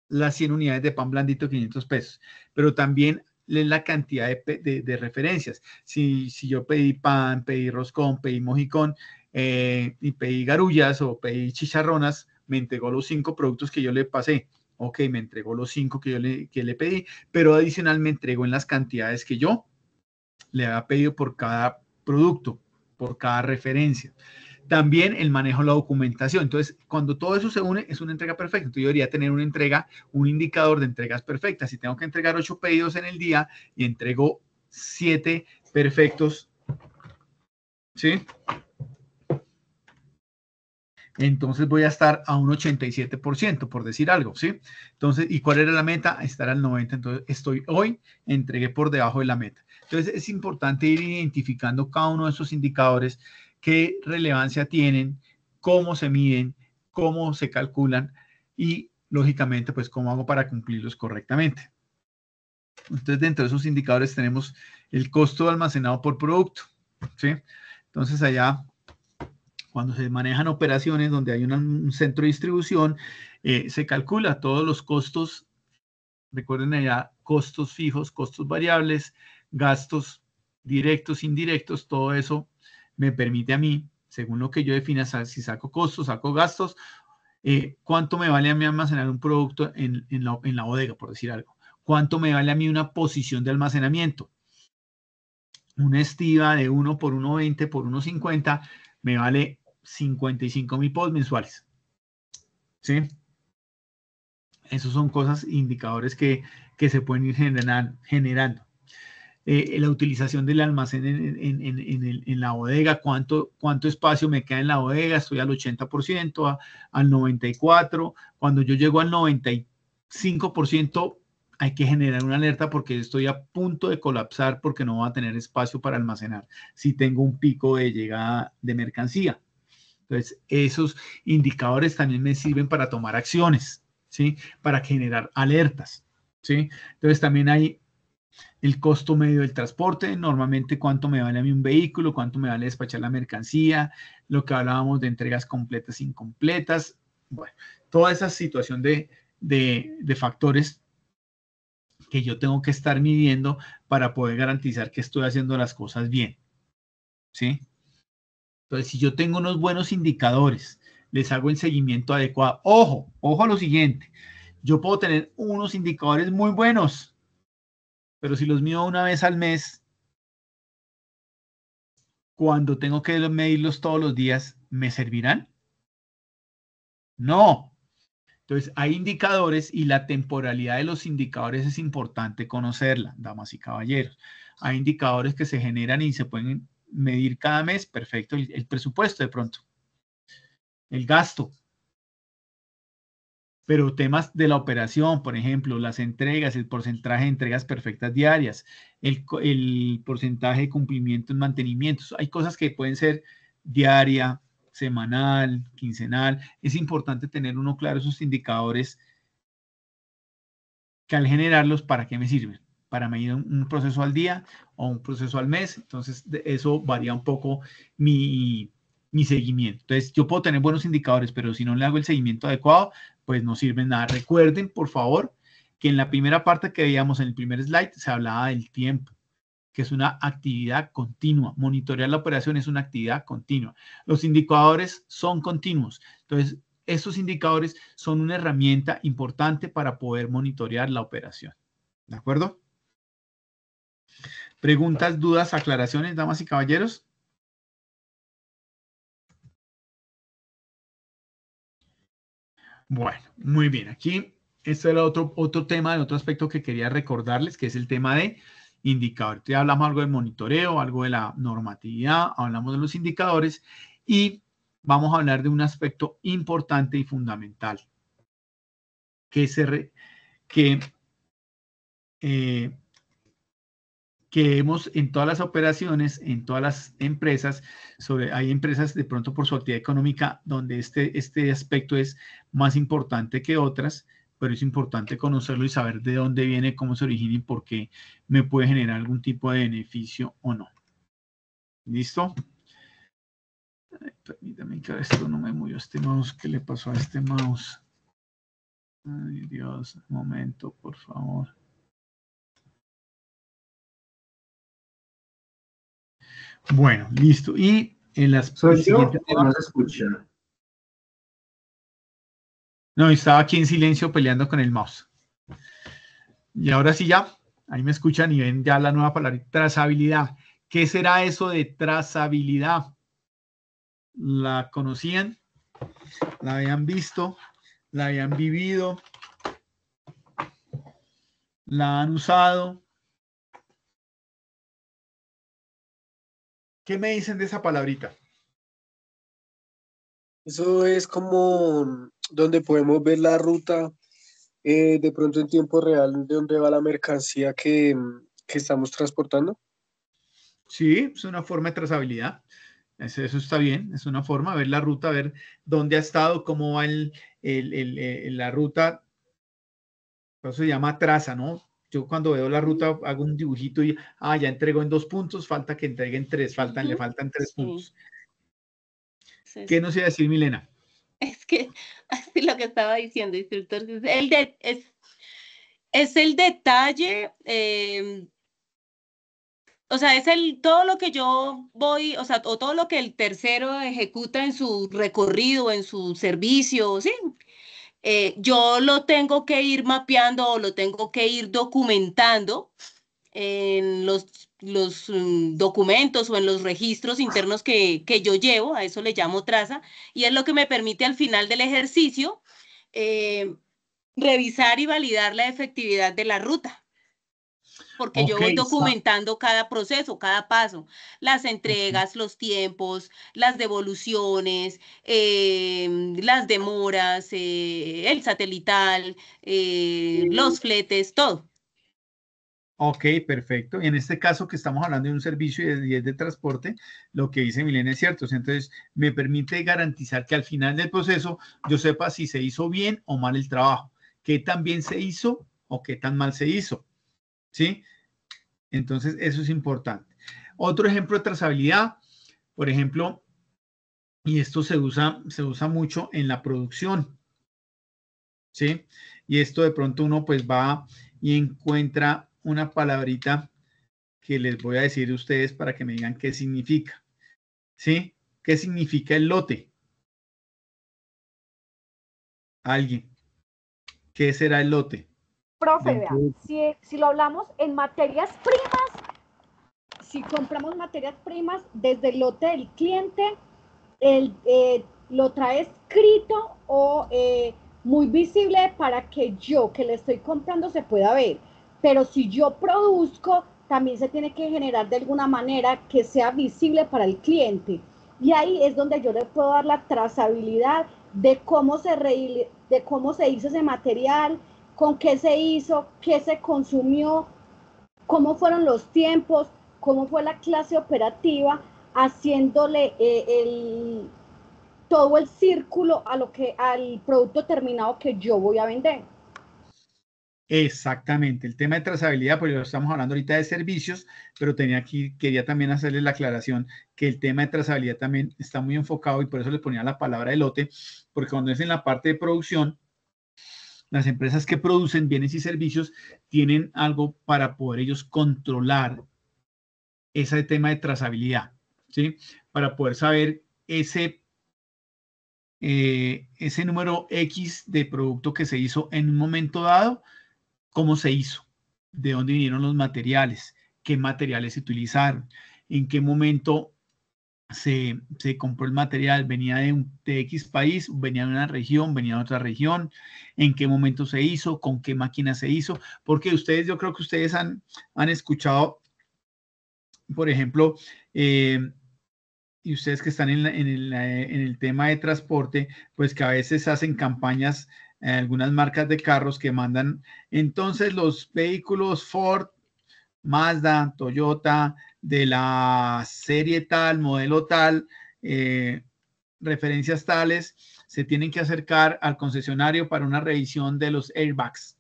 las 100 unidades de pan blandito 500 pesos, pero también la cantidad de referencias. Si yo pedí pan, pedí roscón, pedí mojicón y pedí garullas o pedí chicharronas, me entregó los 5 productos que yo le pasé. Ok, me entregó los 5 que le pedí, pero adicional me entregó en las cantidades que yo le había pedido por cada producto, por cada referencia. También el manejo de la documentación. Entonces, cuando todo eso se une, es una entrega perfecta. Entonces, yo debería tener una entrega, un indicador de entregas perfectas. Si tengo que entregar 8 pedidos en el día y entrego 7 perfectos, ¿sí? Entonces voy a estar a un 87%, por decir algo, ¿sí? Entonces, ¿y cuál era la meta? Estar al 90%. Entonces, estoy hoy, entregué por debajo de la meta. Entonces, es importante ir identificando cada uno de esos indicadores, qué relevancia tienen, cómo se miden, cómo se calculan y, lógicamente, pues, cómo hago para cumplirlos correctamente. Entonces, dentro de esos indicadores tenemos el costo almacenado por producto, ¿sí? Entonces, allá cuando se manejan operaciones donde hay un centro de distribución, se calcula todos los costos, recuerden allá, costos fijos, costos variables, gastos directos, indirectos, todo eso me permite a mí, según lo que yo defina, si saco costos, saco gastos, cuánto me vale a mí almacenar un producto en la bodega, por decir algo. Cuánto me vale a mí una posición de almacenamiento. Una estiva de 1 por 1.20 por 1.50 me vale 55,000 posts mensuales. ¿Sí? Esos son cosas, indicadores que se pueden ir generando. La utilización del almacén en la bodega, cuánto espacio me queda en la bodega, estoy al 80%, al 94%. Cuando yo llego al 95%, hay que generar una alerta porque estoy a punto de colapsar porque no va a tener espacio para almacenar si tengo un pico de llegada de mercancía. Entonces, esos indicadores también me sirven para tomar acciones, ¿sí? Para generar alertas, ¿sí? Entonces, también hay el costo medio del transporte, normalmente cuánto me vale a mí un vehículo, cuánto me vale despachar la mercancía, lo que hablábamos de entregas completas e incompletas, bueno, toda esa situación de factores que yo tengo que estar midiendo para poder garantizar que estoy haciendo las cosas bien, ¿sí? Entonces, si yo tengo unos buenos indicadores, les hago el seguimiento adecuado. Ojo, ojo a lo siguiente, yo puedo tener unos indicadores muy buenos, pero si los mido una vez al mes, cuando tengo que medirlos todos los días, ¿me servirán? No. Entonces, hay indicadores y la temporalidad de los indicadores es importante conocerla, damas y caballeros. Hay indicadores que se generan y se pueden medir cada mes, perfecto, el presupuesto de pronto, el gasto. Pero temas de la operación, por ejemplo, las entregas, el porcentaje de entregas perfectas diarias, el porcentaje de cumplimiento en mantenimientos, hay cosas que pueden ser diaria, semanal, quincenal. Es importante tener uno claro esos indicadores que al generarlos, ¿para qué me sirven? Para medir un proceso al día o un proceso al mes. Entonces, eso varía un poco mi seguimiento. Entonces, yo puedo tener buenos indicadores, pero si no le hago el seguimiento adecuado, pues no sirven nada. Recuerden, por favor, que en la primera parte que veíamos en el primer slide se hablaba del tiempo, que es una actividad continua. Monitorear la operación es una actividad continua. Los indicadores son continuos. Entonces, estos indicadores son una herramienta importante para poder monitorear la operación. ¿De acuerdo? ¿Preguntas, dudas, aclaraciones, damas y caballeros? Bueno, muy bien. Aquí, este era otro tema, otro aspecto que quería recordarles, que es el tema de indicadores. Ya hablamos algo del monitoreo, algo de la normatividad, hablamos de los indicadores y vamos a hablar de un aspecto importante y fundamental que vemos en todas las operaciones, en todas las empresas. Hay empresas de pronto por su actividad económica donde este aspecto es más importante que otras, pero es importante conocerlo y saber de dónde viene, cómo se origina y por qué me puede generar algún tipo de beneficio o no. ¿Listo? Permítame que esto no me movió este mouse. ¿Qué le pasó a este mouse? Ay, Dios, un momento, por favor. Bueno, listo. Y en las ¿Soy yo siguientes o no se escucha? No, estaba aquí en silencio peleando con el mouse. Y ahora sí ya, ahí me escuchan y ven ya la nueva palabra, trazabilidad. ¿Qué será eso de trazabilidad? ¿La conocían? ¿La habían visto? ¿La habían vivido? ¿La han usado? ¿Qué me dicen de esa palabrita? Eso es como donde podemos ver la ruta de pronto en tiempo real de dónde va la mercancía que estamos transportando. Sí, es una forma de trazabilidad. Eso está bien, es una forma, ver la ruta, ver dónde ha estado, cómo va la ruta. Eso se llama traza, ¿no? Yo cuando veo la ruta hago un dibujito y, ya entregó en 2 puntos, falta que entreguen 3, le faltan 3 puntos. Sí, ¿Qué nos iba a decir Milena? es que así lo que estaba diciendo, instructor, es el detalle, o sea, todo lo que yo voy, o sea, o todo lo que el tercero ejecuta en su recorrido, en su servicio, ¿sí? Yo lo tengo que ir mapeando o lo tengo que ir documentando en los documentos o en los registros internos que yo llevo, a eso le llamo traza, y es lo que me permite al final del ejercicio eh, revisar y validar la efectividad de la ruta, porque yo Ok, voy documentando cada proceso, cada paso, las entregas, los tiempos, las devoluciones, las demoras, el satelital, los fletes, todo. Ok, perfecto. Y en este caso que estamos hablando de un servicio y es de transporte, lo que dice Milena es cierto. Entonces, me permite garantizar que al final del proceso yo sepa si se hizo bien o mal el trabajo, qué tan bien se hizo o qué tan mal se hizo. ¿Sí? Entonces, eso es importante. Otro ejemplo de trazabilidad, por ejemplo, y esto se usa mucho en la producción. ¿Sí? Y esto de pronto uno pues va y encuentra una palabrita que les voy a decir a ustedes para que me digan qué significa. ¿Sí? ¿Qué significa el lote? ¿Alguien? ¿Qué será el lote? Profe, vea, si lo hablamos en materias primas, si compramos materias primas desde el lote del cliente, lo trae escrito o muy visible para que yo que le estoy comprando se pueda ver. Pero si yo produzco, también se tiene que generar de alguna manera que sea visible para el cliente. Y ahí es donde yo le puedo dar la trazabilidad de cómo se hizo ese material, con qué se hizo, qué se consumió, cómo fueron los tiempos, cómo fue la clase operativa, haciéndole todo el círculo al producto terminado que yo voy a vender. Exactamente, el tema de trazabilidad, porque estamos hablando ahorita de servicios, pero quería también hacerles la aclaración que el tema de trazabilidad también está muy enfocado y por eso le ponía la palabra de lote, porque cuando es en la parte de producción, las empresas que producen bienes y servicios tienen algo para poder ellos controlar ese tema de trazabilidad, ¿sí? Para poder saber ese número X de producto que se hizo en un momento dado, cómo se hizo, de dónde vinieron los materiales, qué materiales se utilizaron, en qué momento se compró el material, venía de X país, venía de una región, venía de otra región, en qué momento se hizo, con qué máquina se hizo, porque yo creo que ustedes han escuchado, por ejemplo, y ustedes que están en el tema de transporte, pues que a veces hacen campañas, algunas marcas de carros que mandan, entonces los vehículos Ford, Mazda, Toyota, de la serie tal, modelo tal, referencias tales, se tienen que acercar al concesionario para una revisión de los airbags.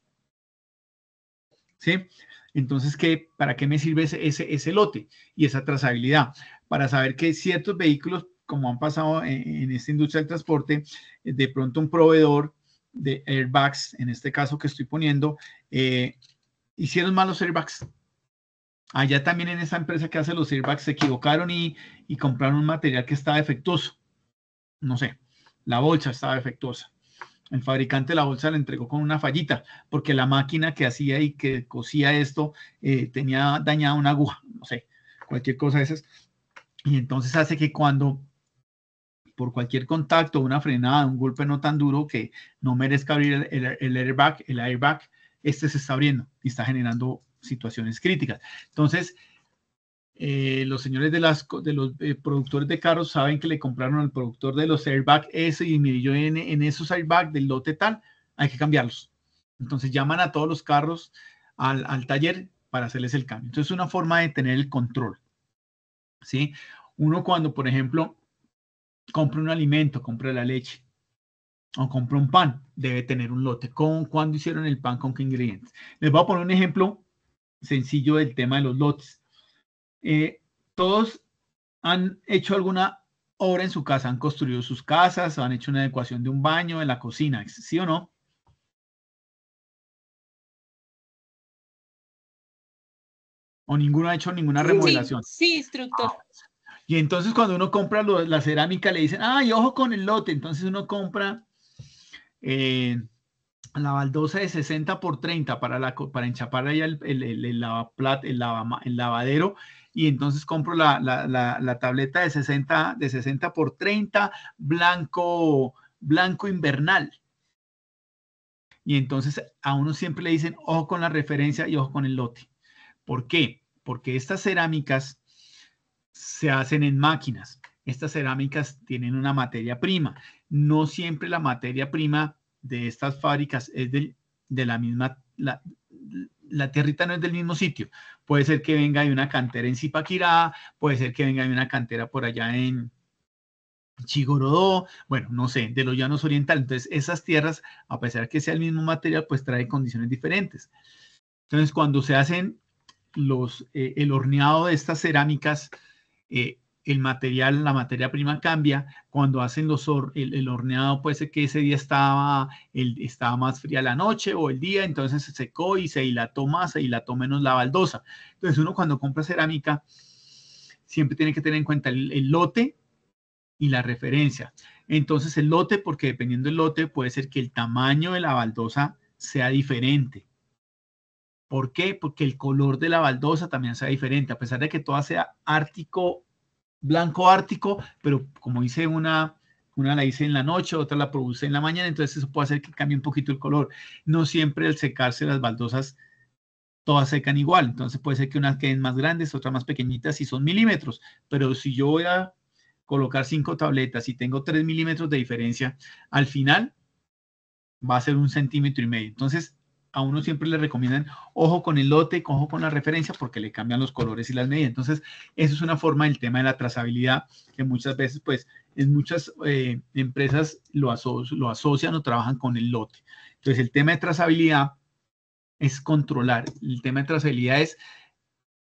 ¿Sí? Entonces, ¿para qué me sirve ese lote y esa trazabilidad? Para saber que ciertos vehículos, como han pasado en esta industria del transporte, de pronto un proveedor de airbags, en este caso que estoy poniendo, hicieron malos airbags. Allá también en esa empresa que hace los airbags se equivocaron y compraron un material que estaba defectuoso. No sé, la bolsa estaba defectuosa. El fabricante de la bolsa la entregó con una fallita, porque la máquina que hacía y que cosía esto tenía dañada una aguja, no sé, cualquier cosa de esas. Y entonces hace que cuando por cualquier contacto, una frenada, un golpe no tan duro que no merezca abrir el airbag, se está abriendo y está generando situaciones críticas. Entonces, los señores de los productores de carros saben que le compraron al productor de los airbags eso y mire, yo en esos airbags del lote tal, hay que cambiarlos. Entonces llaman a todos los carros al taller para hacerles el cambio. Entonces es una forma de tener el control. ¿Sí? Uno cuando, por ejemplo, compra un alimento, compra la leche o compra un pan, debe tener un lote. ¿Cuándo hicieron el pan? ¿Con qué ingredientes? Les voy a poner un ejemplo sencillo del tema de los lotes. Todos han hecho alguna obra en su casa, han construido sus casas, han hecho una adecuación de un baño, en la cocina, ¿sí o no? O ninguno ha hecho ninguna remodelación. Sí, instructor. Y entonces cuando uno compra la cerámica le dicen, ay, ojo con el lote. Entonces uno compra la baldosa de 60 por 30 para enchapar ahí el lavadero, y entonces compro la tableta de 60 por 30 blanco invernal. Y entonces a uno siempre le dicen, ojo con la referencia y ojo con el lote. ¿Por qué? Porque estas cerámicas se hacen en máquinas. Estas cerámicas tienen una materia prima. No siempre la materia prima de estas fábricas es de la misma, la tierrita no es del mismo sitio. Puede ser que venga de una cantera en Zipaquirá, puede ser que venga de una cantera por allá en Chigorodó, bueno, no sé, de los llanos orientales. Entonces, esas tierras, a pesar de que sea el mismo material, pues trae condiciones diferentes. Entonces, cuando se hacen el horneado de estas cerámicas, el material, la materia prima cambia. Cuando hacen el horneado, puede ser que ese día estaba más fría la noche o el día, entonces se secó y se dilató más, se dilató menos la baldosa. Entonces, uno cuando compra cerámica, siempre tiene que tener en cuenta el lote y la referencia. Entonces, el lote, porque dependiendo del lote, puede ser que el tamaño de la baldosa sea diferente. ¿Por qué? Porque el color de la baldosa también sea diferente, a pesar de que toda sea ártico, blanco ártico, pero como hice una la hice en la noche, otra la produce en la mañana, entonces eso puede hacer que cambie un poquito el color. No siempre al secarse las baldosas todas secan igual, entonces puede ser que unas queden más grandes, otras más pequeñitas y son milímetros, pero si yo voy a colocar 5 tabletas y tengo 3 milímetros de diferencia, al final va a ser 1,5 centímetros. Entonces, a uno siempre le recomiendan ojo con el lote, ojo con la referencia, porque le cambian los colores y las medidas. Entonces, eso es una forma del tema de la trazabilidad, que muchas veces, pues, en muchas empresas lo asocian o trabajan con el lote. Entonces, el tema de trazabilidad es controlar. El tema de trazabilidad es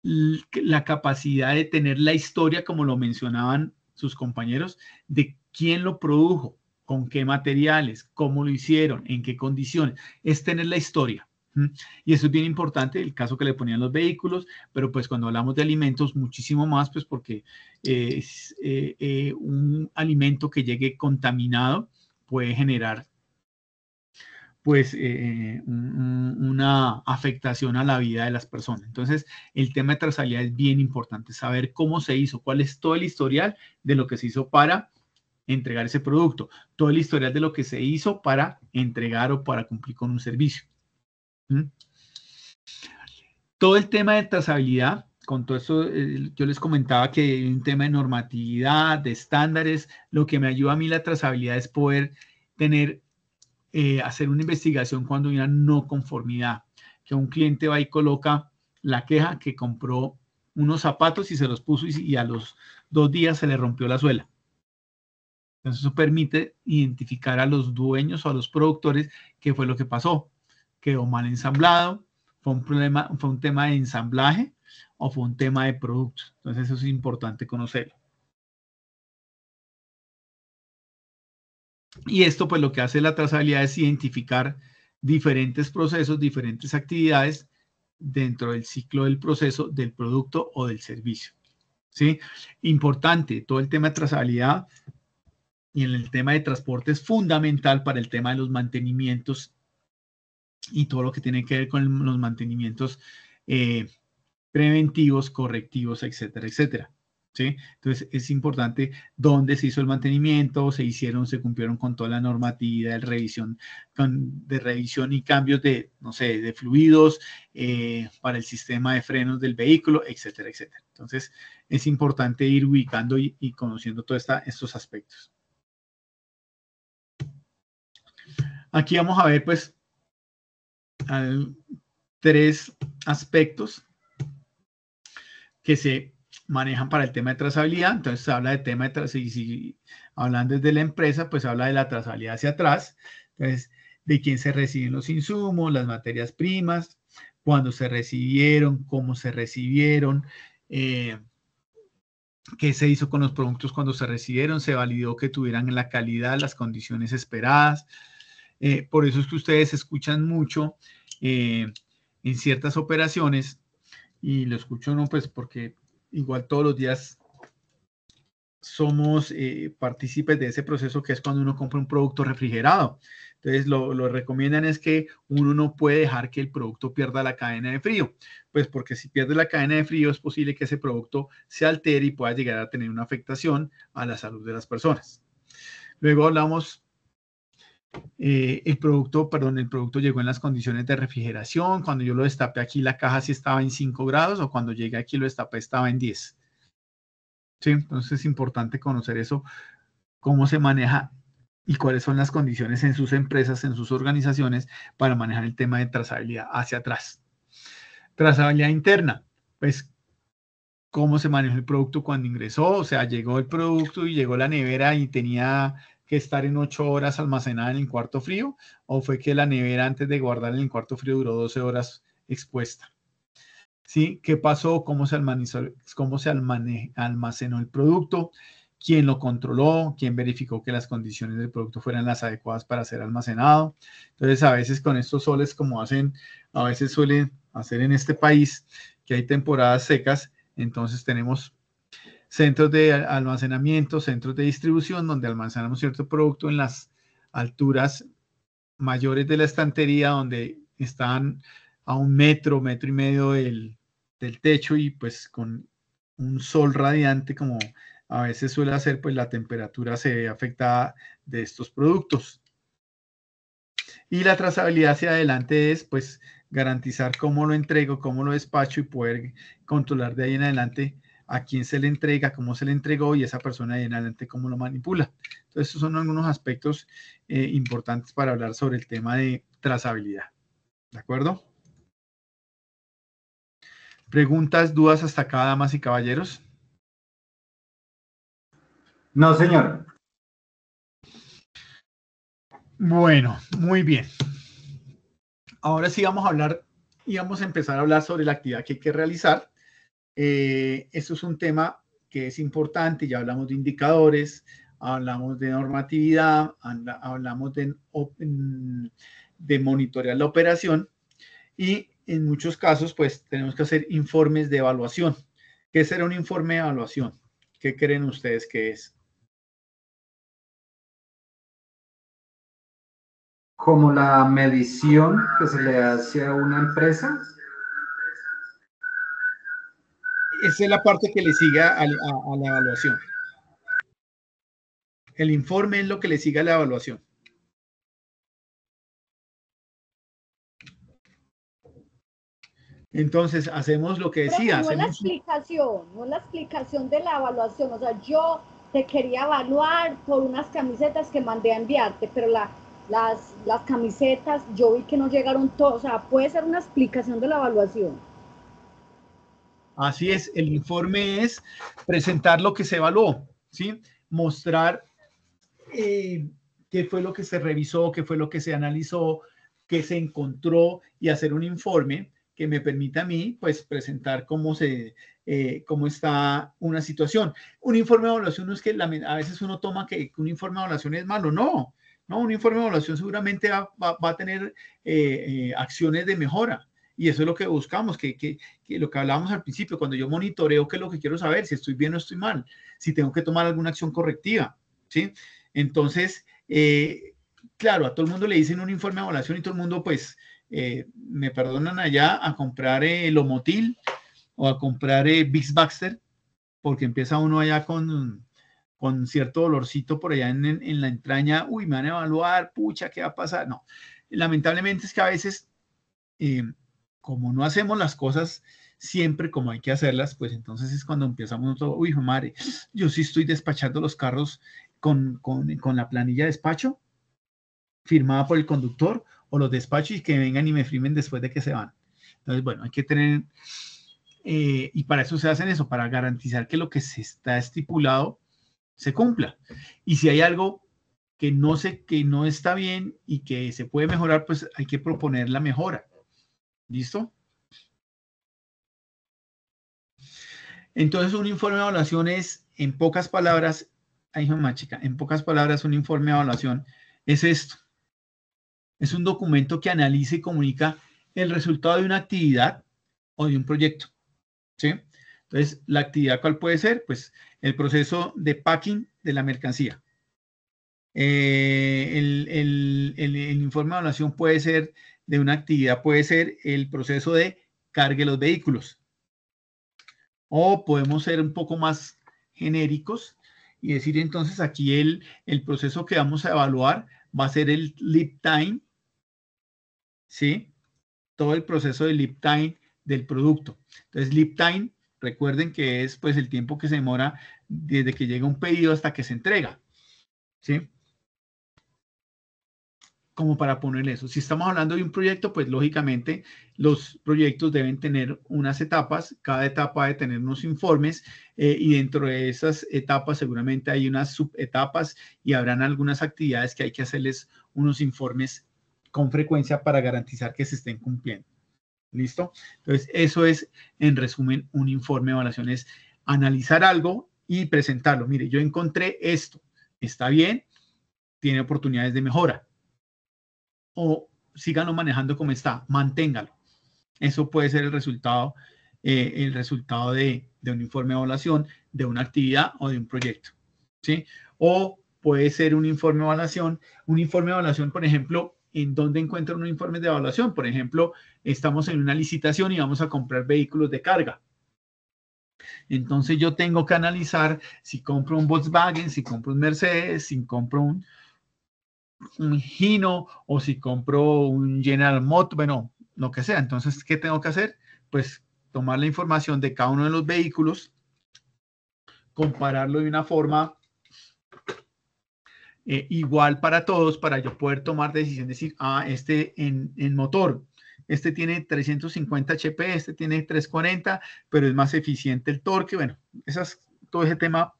la capacidad de tener la historia, como lo mencionaban sus compañeros, de quién lo produjo, con qué materiales, cómo lo hicieron, en qué condiciones. Es tener la historia. Y eso es bien importante, el caso que le ponían los vehículos, pero pues cuando hablamos de alimentos, muchísimo más, pues porque un alimento que llegue contaminado puede generar pues una afectación a la vida de las personas. Entonces, el tema de trazabilidad es bien importante, saber cómo se hizo, cuál es todo el historial de lo que se hizo para entregar ese producto, todo el historial de lo que se hizo para entregar o para cumplir con un servicio. Todo el tema de trazabilidad, con todo esto, yo les comentaba que hay un tema de normatividad, de estándares. Lo que me ayuda a mí la trazabilidad es poder tener hacer una investigación cuando hay una no conformidad, que un cliente va y coloca la queja que compró unos zapatos y se los puso y a los 2 días se le rompió la suela. Entonces eso permite identificar a los dueños o a los productores qué fue lo que pasó. Quedó mal ensamblado, fue un tema de ensamblaje o fue un tema de productos. Entonces eso es importante conocerlo. Y esto pues lo que hace la trazabilidad es identificar diferentes procesos, diferentes actividades dentro del ciclo del proceso del producto o del servicio. ¿Sí? Importante, todo el tema de trazabilidad y en el tema de transporte es fundamental para el tema de los mantenimientos y todo lo que tiene que ver con los mantenimientos preventivos, correctivos, etcétera, etcétera. ¿Sí? Entonces es importante dónde se hizo el mantenimiento, se cumplieron con toda la normatividad de revisión y cambios de, no sé, de fluidos para el sistema de frenos del vehículo, etcétera, etcétera. Entonces es importante ir ubicando y conociendo todos estos aspectos. Aquí vamos a ver pues 3 aspectos que se manejan para el tema de trazabilidad. Entonces se habla de tema de trazabilidad, si hablando desde la empresa, pues habla de la trazabilidad hacia atrás. Entonces, de quién se reciben los insumos, las materias primas, cuándo se recibieron, cómo se recibieron, qué se hizo con los productos cuando se recibieron, se validó que tuvieran la calidad, las condiciones esperadas. Por eso es que ustedes escuchan mucho en ciertas operaciones, y lo escucho no pues porque igual todos los días somos partícipes de ese proceso, que es cuando uno compra un producto refrigerado. Entonces lo recomiendan es que uno no puede dejar que el producto pierda la cadena de frío, pues porque si pierde la cadena de frío es posible que ese producto se altere y pueda llegar a tener una afectación a la salud de las personas. Luego hablamos el producto llegó en las condiciones de refrigeración. Cuando yo lo destapé aquí, la caja sí estaba en 5 grados, o cuando llegué aquí lo destapé estaba en 10. ¿Sí? Entonces es importante conocer eso, cómo se maneja y cuáles son las condiciones en sus empresas, en sus organizaciones, para manejar el tema de trazabilidad hacia atrás. Trazabilidad interna, pues cómo se manejó el producto cuando ingresó, o sea, llegó el producto y llegó la nevera y tenía que estar en 8 horas almacenada en el cuarto frío, o fue que la nevera antes de guardarla en el cuarto frío duró 12 horas expuesta. ¿Sí? ¿Qué pasó? ¿Cómo se almacenó el producto? ¿Quién lo controló? ¿Quién verificó que las condiciones del producto fueran las adecuadas para ser almacenado? Entonces, a veces con estos soles, como a veces suelen hacer en este país, que hay temporadas secas, entonces tenemos centros de almacenamiento, centros de distribución, donde almacenamos cierto producto en las alturas mayores de la estantería, donde están a 1 metro, 1,5 metros del techo, y pues con un sol radiante, como a veces suele hacer, pues la temperatura se ve afectada de estos productos. Y la trazabilidad hacia adelante es pues garantizar cómo lo entrego, cómo lo despacho, y poder controlar de ahí en adelante a quién se le entrega, cómo se le entregó, y esa persona de ahí en adelante cómo lo manipula. Entonces, estos son algunos aspectos importantes para hablar sobre el tema de trazabilidad. ¿De acuerdo? ¿Preguntas, dudas hasta acá, damas y caballeros? No, señor. Bueno, muy bien. Ahora sí vamos a hablar y vamos a empezar a hablar sobre la actividad que hay que realizar. Esto es un tema que es importante. Ya hablamos de indicadores, hablamos de normatividad, hablamos de monitorear la operación, y en muchos casos pues tenemos que hacer informes de evaluación. ¿Qué será un informe de evaluación? ¿Qué creen ustedes que es? Como la medición que se le hace a una empresa. Esa es la parte que le sigue a la evaluación. El informe es lo que le sigue a la evaluación. Entonces, hacemos lo que decía. No es la explicación, no es la explicación de la evaluación. O sea, yo te quería evaluar por unas camisetas que mandé a enviarte, pero las camisetas yo vi que no llegaron todas. O sea, puede ser una explicación de la evaluación. Así es, el informe es presentar lo que se evaluó, ¿sí? Mostrar qué fue lo que se revisó, qué fue lo que se analizó, qué se encontró, y hacer un informe que me permita a mí, pues, presentar cómo está una situación. Un informe de evaluación no es que a veces uno toma que un informe de evaluación es malo, no. No, un informe de evaluación seguramente va a tener acciones de mejora. Y eso es lo que buscamos, que lo que hablábamos al principio, cuando yo monitoreo, ¿qué es lo que quiero saber? Si estoy bien o estoy mal, si tengo que tomar alguna acción correctiva, ¿sí? Entonces, claro, a todo el mundo le dicen un informe de evaluación y todo el mundo, pues, me perdonan allá, a comprar Lomotil o a comprar Vicks Baxter, porque empieza uno allá con cierto dolorcito por allá en la entraña. Uy, me van a evaluar, pucha, ¿qué va a pasar? No, lamentablemente es que a veces, como no hacemos las cosas siempre como hay que hacerlas, pues entonces es cuando empezamos todo, uy, madre, yo sí estoy despachando los carros con la planilla de despacho firmada por el conductor, o los despacho y que vengan y me firmen después de que se van. Entonces, bueno, hay que tener, y para eso se hacen eso, para garantizar que lo que se está estipulado se cumpla. Y si hay algo que no está bien y que se puede mejorar, pues hay que proponer la mejora. ¿Listo? Entonces, un informe de evaluación es, en pocas palabras, en pocas palabras, un informe de evaluación es esto. Es un documento que analiza y comunica el resultado de una actividad o de un proyecto, ¿sí? Entonces, ¿la actividad cuál puede ser? Pues el proceso de packing de la mercancía. El informe de evaluación puede ser de una actividad, puede ser el proceso de cargue los vehículos. O podemos ser un poco más genéricos y decir, entonces, aquí el proceso que vamos a evaluar va a ser el lead time, ¿sí? Todo el proceso de lead time del producto. Entonces, lead time, recuerden que es pues el tiempo que se demora desde que llega un pedido hasta que se entrega, ¿sí? como para ponerle eso. Si estamos hablando de un proyecto, pues lógicamente los proyectos deben tener unas etapas, cada etapa debe tener unos informes y dentro de esas etapas seguramente hay unas subetapas y habrán algunas actividades que hay que hacerles unos informes con frecuencia para garantizar que se estén cumpliendo. ¿Listo? Entonces, eso es, en resumen, un informe de evaluación, es analizar algo y presentarlo. Mire, yo encontré esto, ¿está bien? ¿Tiene oportunidades de mejora? O síganlo manejando como está, manténgalo. Eso puede ser el resultado de un informe de evaluación, de una actividad o de un proyecto, ¿sí? O puede ser un informe de evaluación, por ejemplo, ¿en dónde encuentran un informe de evaluación? Por ejemplo, estamos en una licitación y vamos a comprar vehículos de carga. Entonces yo tengo que analizar si compro un Volkswagen, si compro un Mercedes, si compro un Hino o si compro un General Motors, bueno, lo que sea. Entonces, ¿qué tengo que hacer? Pues tomar la información de cada uno de los vehículos, compararlo de una forma igual para todos, para yo poder tomar decisión, decir, este en motor, este tiene 350 HP, este tiene 340, pero es más eficiente el torque. Bueno, todo ese tema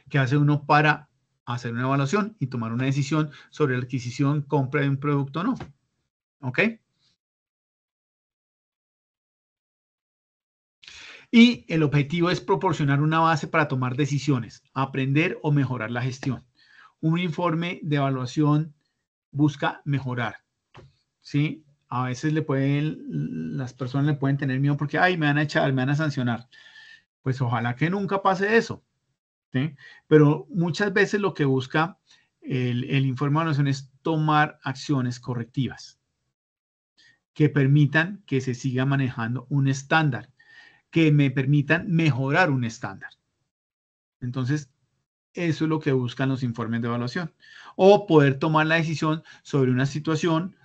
que hace uno para hacer una evaluación y tomar una decisión sobre la adquisición, compra de un producto o no. ¿Ok? Y el objetivo es proporcionar una base para tomar decisiones, aprender o mejorar la gestión. Un informe de evaluación busca mejorar, ¿sí? A veces las personas le pueden tener miedo porque, ay, me van a echar, me van a sancionar. Pues ojalá que nunca pase eso, ¿sí? Pero muchas veces lo que busca el informe de evaluación es tomar acciones correctivas que permitan que se siga manejando un estándar, que me permitan mejorar un estándar. Entonces, eso es lo que buscan los informes de evaluación. O poder tomar la decisión sobre una situación,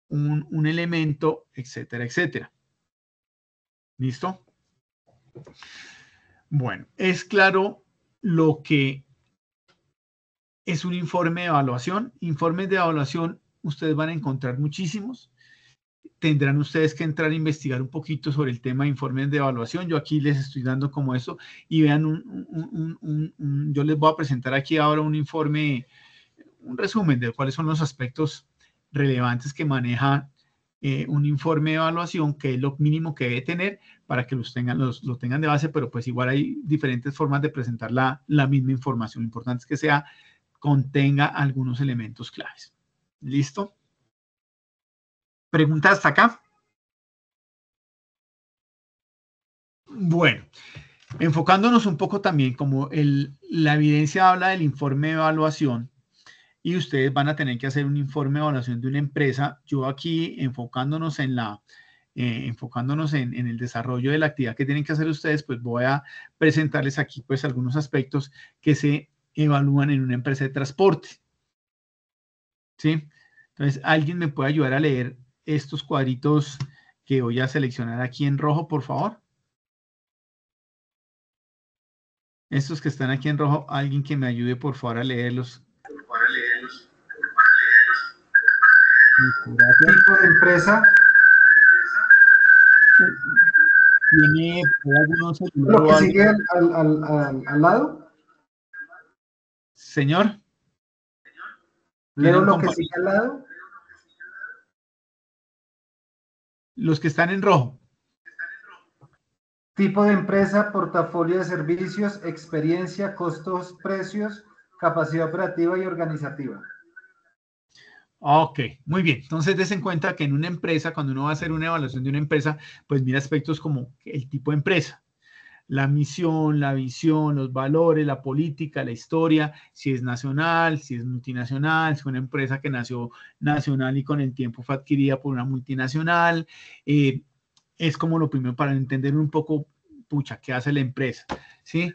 un elemento, etcétera, etcétera. ¿Listo? Bueno, es claro lo que es un informe de evaluación. Informes de evaluación ustedes van a encontrar muchísimos. Tendrán ustedes que entrar a investigar un poquito sobre el tema de informes de evaluación. Yo aquí les estoy dando como eso y vean, yo les voy a presentar aquí ahora un informe, un resumen de cuáles son los aspectos relevantes que maneja un informe de evaluación, que es lo mínimo que debe tener para que lo tengan de base, pero pues igual hay diferentes formas de presentar la misma información. Lo importante es que contenga algunos elementos claves. ¿Listo? ¿Preguntas hasta acá? Bueno, enfocándonos un poco también, como la evidencia habla del informe de evaluación y ustedes van a tener que hacer un informe de evaluación de una empresa. Yo aquí, enfocándonos en el desarrollo de la actividad que tienen que hacer ustedes, pues voy a presentarles aquí pues algunos aspectos que se evalúan en una empresa de transporte. ¿Sí? Entonces, ¿alguien me puede ayudar a leer estos cuadritos que voy a seleccionar aquí en rojo, por favor? Estos que están aquí en rojo, alguien que me ayude, por favor, a leerlos. Tipo de empresa. ¿Tiene algunos lo que sigue al lado? Señor. ¿Leo lo que sigue al lado? Los que están en rojo. Tipo de empresa, portafolio de servicios, experiencia, costos, precios, capacidad operativa y organizativa. Ok, muy bien. Entonces, des en cuenta que en una empresa, cuando uno va a hacer una evaluación de una empresa, pues mira aspectos como el tipo de empresa, la misión, la visión, los valores, la política, la historia, si es nacional, si es multinacional, si es una empresa que nació nacional y con el tiempo fue adquirida por una multinacional. Es como lo primero para entender un poco, pucha, ¿qué hace la empresa? ¿Sí?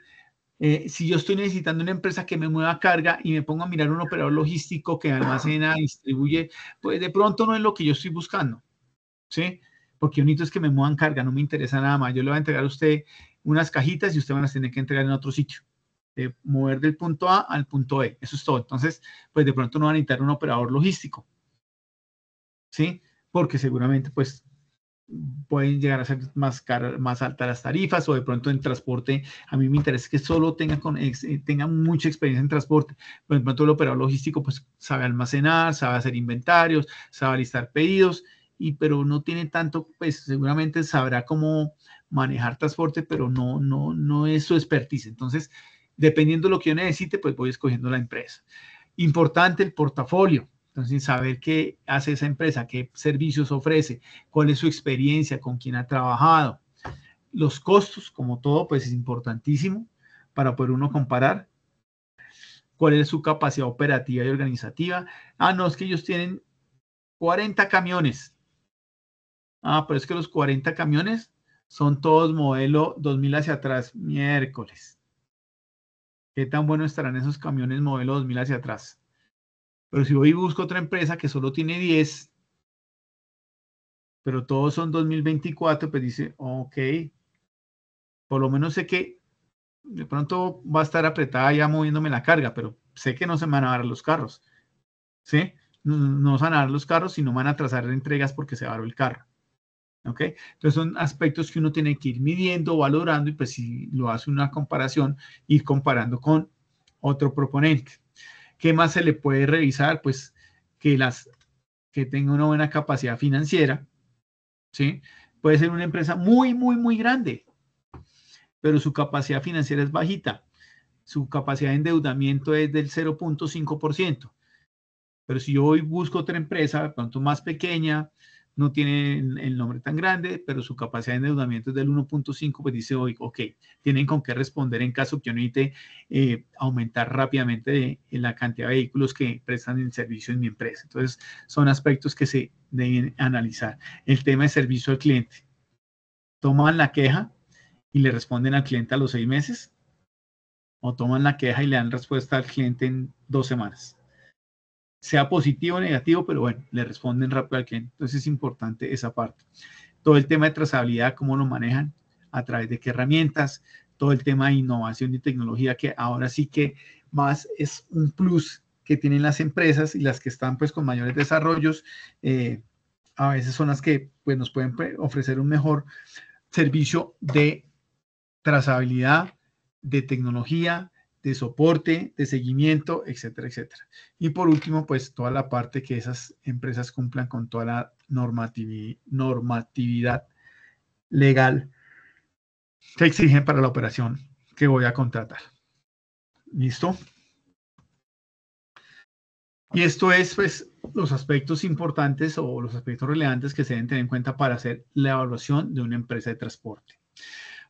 Si yo estoy necesitando una empresa que me mueva carga y me pongo a mirar un operador logístico que almacena, distribuye, pues de pronto no es lo que yo estoy buscando, ¿sí? Porque bonito es que me muevan carga, no me interesa nada más. Yo le voy a entregar a usted unas cajitas y usted va a tener que entregar en otro sitio. de mover del punto A al punto B. Eso es todo. Entonces, pues de pronto no van a necesitar un operador logístico, ¿sí? Porque seguramente, pues, pueden llegar a ser más altas las tarifas, o de pronto en transporte, a mí me interesa que solo tenga mucha experiencia en transporte. Por ejemplo, el operador logístico pues sabe almacenar, sabe hacer inventarios, sabe listar pedidos, pero no tiene tanto, pues seguramente sabrá cómo manejar transporte, pero no es su expertise. Entonces, dependiendo de lo que yo necesite, pues voy escogiendo la empresa. Importante el portafolio. Entonces, saber qué hace esa empresa, qué servicios ofrece, cuál es su experiencia, con quién ha trabajado. Los costos, como todo, pues es importantísimo para poder uno comparar. ¿Cuál es su capacidad operativa y organizativa? Ah, no, es que ellos tienen 40 camiones. Ah, pero es que los 40 camiones son todos modelo 2000 hacia atrás. Miércoles. ¿Qué tan bueno estarán esos camiones modelo 2000 hacia atrás? Pero si voy y busco otra empresa que solo tiene 10, pero todos son 2024, pues dice, ok, por lo menos sé que de pronto va a estar apretada ya moviéndome la carga, pero sé que no se me van a dar los carros, ¿sí? No se van a dar los carros, sino van a atrasar entregas porque se varó el carro, ¿ok? Entonces son aspectos que uno tiene que ir midiendo, valorando, y pues si lo hace una comparación, ir comparando con otro proponente. ¿Qué más se le puede revisar? Pues que tenga una buena capacidad financiera, ¿sí? Puede ser una empresa muy grande, pero su capacidad financiera es bajita. Su capacidad de endeudamiento es del 0.5%. Pero si yo hoy busco otra empresa, de pronto más pequeña, no tiene el nombre tan grande, pero su capacidad de endeudamiento es del 1.5, pues dice hoy, ok, tienen con qué responder en caso que yo necesite aumentar rápidamente la cantidad de vehículos que prestan el servicio en mi empresa. Entonces, son aspectos que se deben analizar. El tema de servicio al cliente. Toman la queja y le responden al cliente a los 6 meses, o toman la queja y le dan respuesta al cliente en 2 semanas. Sea positivo o negativo, pero bueno, le responden rápido al cliente. Entonces es importante esa parte. Todo el tema de trazabilidad, cómo lo manejan, a través de qué herramientas, todo el tema de innovación y tecnología, que ahora sí que más es un plus que tienen las empresas, y las que están pues con mayores desarrollos, a veces son las que pues nos pueden ofrecer un mejor servicio de trazabilidad, de tecnología, de soporte, de seguimiento, etcétera, etcétera. Y por último, pues toda la parte que esas empresas cumplan con toda la normatividad legal que exigen para la operación que voy a contratar. ¿Listo? Y esto es, pues, los aspectos importantes o los aspectos relevantes que se deben tener en cuenta para hacer la evaluación de una empresa de transporte.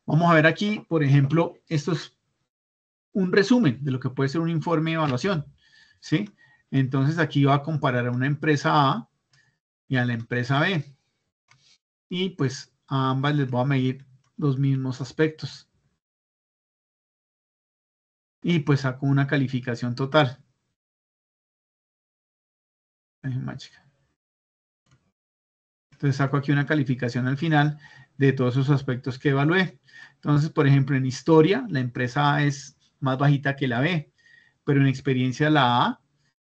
Vamos a ver aquí, por ejemplo, esto es un resumen de lo que puede ser un informe de evaluación, ¿sí? Entonces aquí va a comparar a una empresa A y a la empresa B. Y pues a ambas les voy a medir los mismos aspectos. Y pues saco una calificación total. Entonces saco aquí una calificación al final de todos esos aspectos que evalué. Entonces, por ejemplo, en historia, la empresa A es más bajita que la B, pero en experiencia la A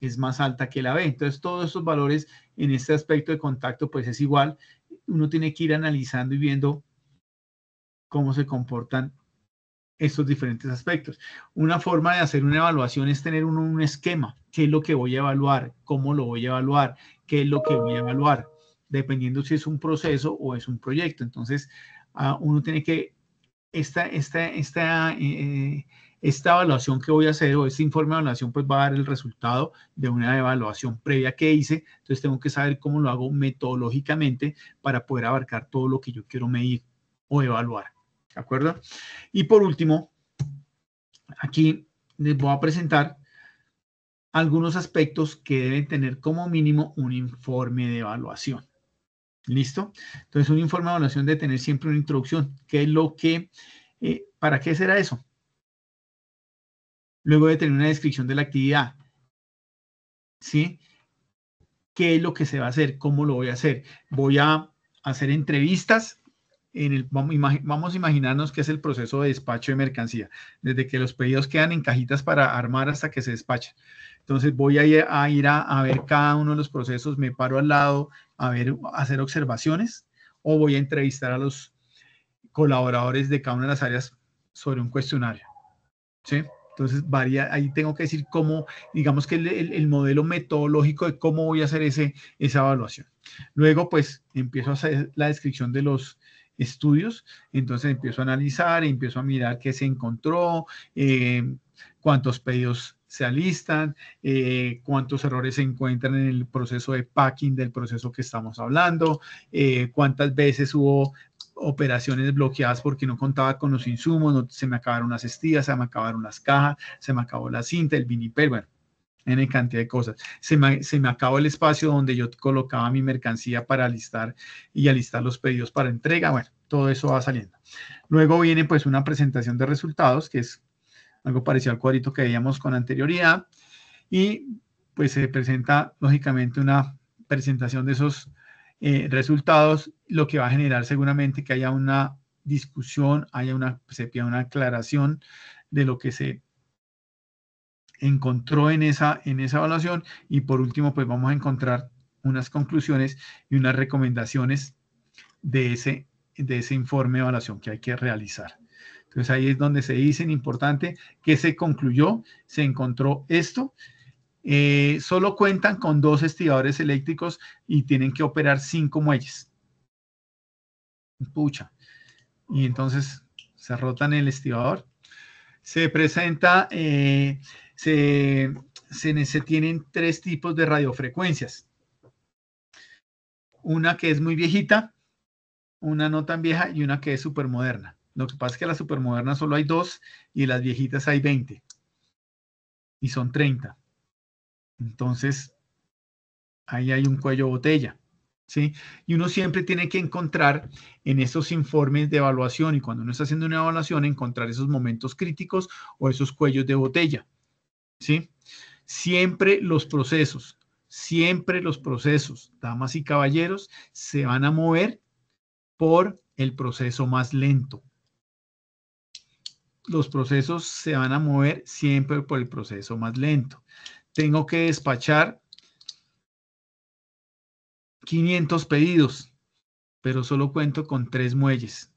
es más alta que la B. Entonces, todos esos valores en este aspecto de contacto, pues es igual. Uno tiene que ir analizando y viendo cómo se comportan estos diferentes aspectos. Una forma de hacer una evaluación es tener un esquema. ¿Qué es lo que voy a evaluar? ¿Cómo lo voy a evaluar? ¿Qué es lo que voy a evaluar? Dependiendo si es un proceso o es un proyecto. Entonces, uno tiene que, esta evaluación que voy a hacer, o este informe de evaluación, pues va a dar el resultado de una evaluación previa que hice. Entonces tengo que saber cómo lo hago metodológicamente para poder abarcar todo lo que yo quiero medir o evaluar. ¿De acuerdo? Y por último, aquí les voy a presentar algunos aspectos que deben tener como mínimo un informe de evaluación. ¿Listo? Entonces, un informe de evaluación debe tener siempre una introducción. ¿Qué es lo que, para qué será eso? Luego de tener una descripción de la actividad. ¿Sí? ¿Qué es lo que se va a hacer? ¿Cómo lo voy a hacer? Voy a hacer entrevistas vamos a imaginarnos que es el proceso de despacho de mercancía, desde que los pedidos quedan en cajitas para armar hasta que se despachan. Entonces voy a ir a ver cada uno de los procesos, me paro al lado a hacer observaciones, o voy a entrevistar a los colaboradores de cada una de las áreas sobre un cuestionario, ¿sí? Entonces varía, ahí tengo que decir cómo, digamos que el modelo metodológico de cómo voy a hacer esa evaluación. Luego, pues, empiezo a hacer la descripción de los estudios, entonces empiezo a analizar, empiezo a mirar qué se encontró, cuántos pedidos se alistan, cuántos errores se encuentran en el proceso de packing del proceso que estamos hablando, cuántas veces hubo operaciones bloqueadas porque no contaba con los insumos, se me acabaron las estías, se me acabaron las cajas, se me acabó la cinta, el vinipel, bueno, en cantidad de cosas. Se me acabó el espacio donde yo colocaba mi mercancía para alistar los pedidos para entrega, bueno, todo eso va saliendo. Luego viene pues una presentación de resultados, que es algo parecido al cuadrito que veíamos con anterioridad, y pues se presenta lógicamente una presentación de esos resultados, lo que va a generar seguramente que haya una discusión, se pida una aclaración de lo que se encontró en esa evaluación, y por último pues vamos a encontrar unas conclusiones y unas recomendaciones de ese informe de evaluación que hay que realizar. Entonces ahí es donde se dice, importante, que se concluyó, se encontró esto. Solo cuentan con 2 estibadores eléctricos y tienen que operar 5 muelles. Pucha. Y entonces se rotan el estibador. Se presenta, se tienen 3 tipos de radiofrecuencias. Una que es muy viejita, una no tan vieja y una que es súper moderna. Lo que pasa es que la súper moderna solo hay 2 y las viejitas hay 20. Y son 30. Entonces, ahí hay un cuello de botella, ¿sí? Y uno siempre tiene que encontrar en esos informes de evaluación, y cuando uno está haciendo una evaluación, encontrar esos momentos críticos o esos cuellos de botella, ¿sí? Siempre los procesos, damas y caballeros, se van a mover por el proceso más lento. Los procesos se van a mover siempre por el proceso más lento. Tengo que despachar 500 pedidos, pero solo cuento con 3 muelles.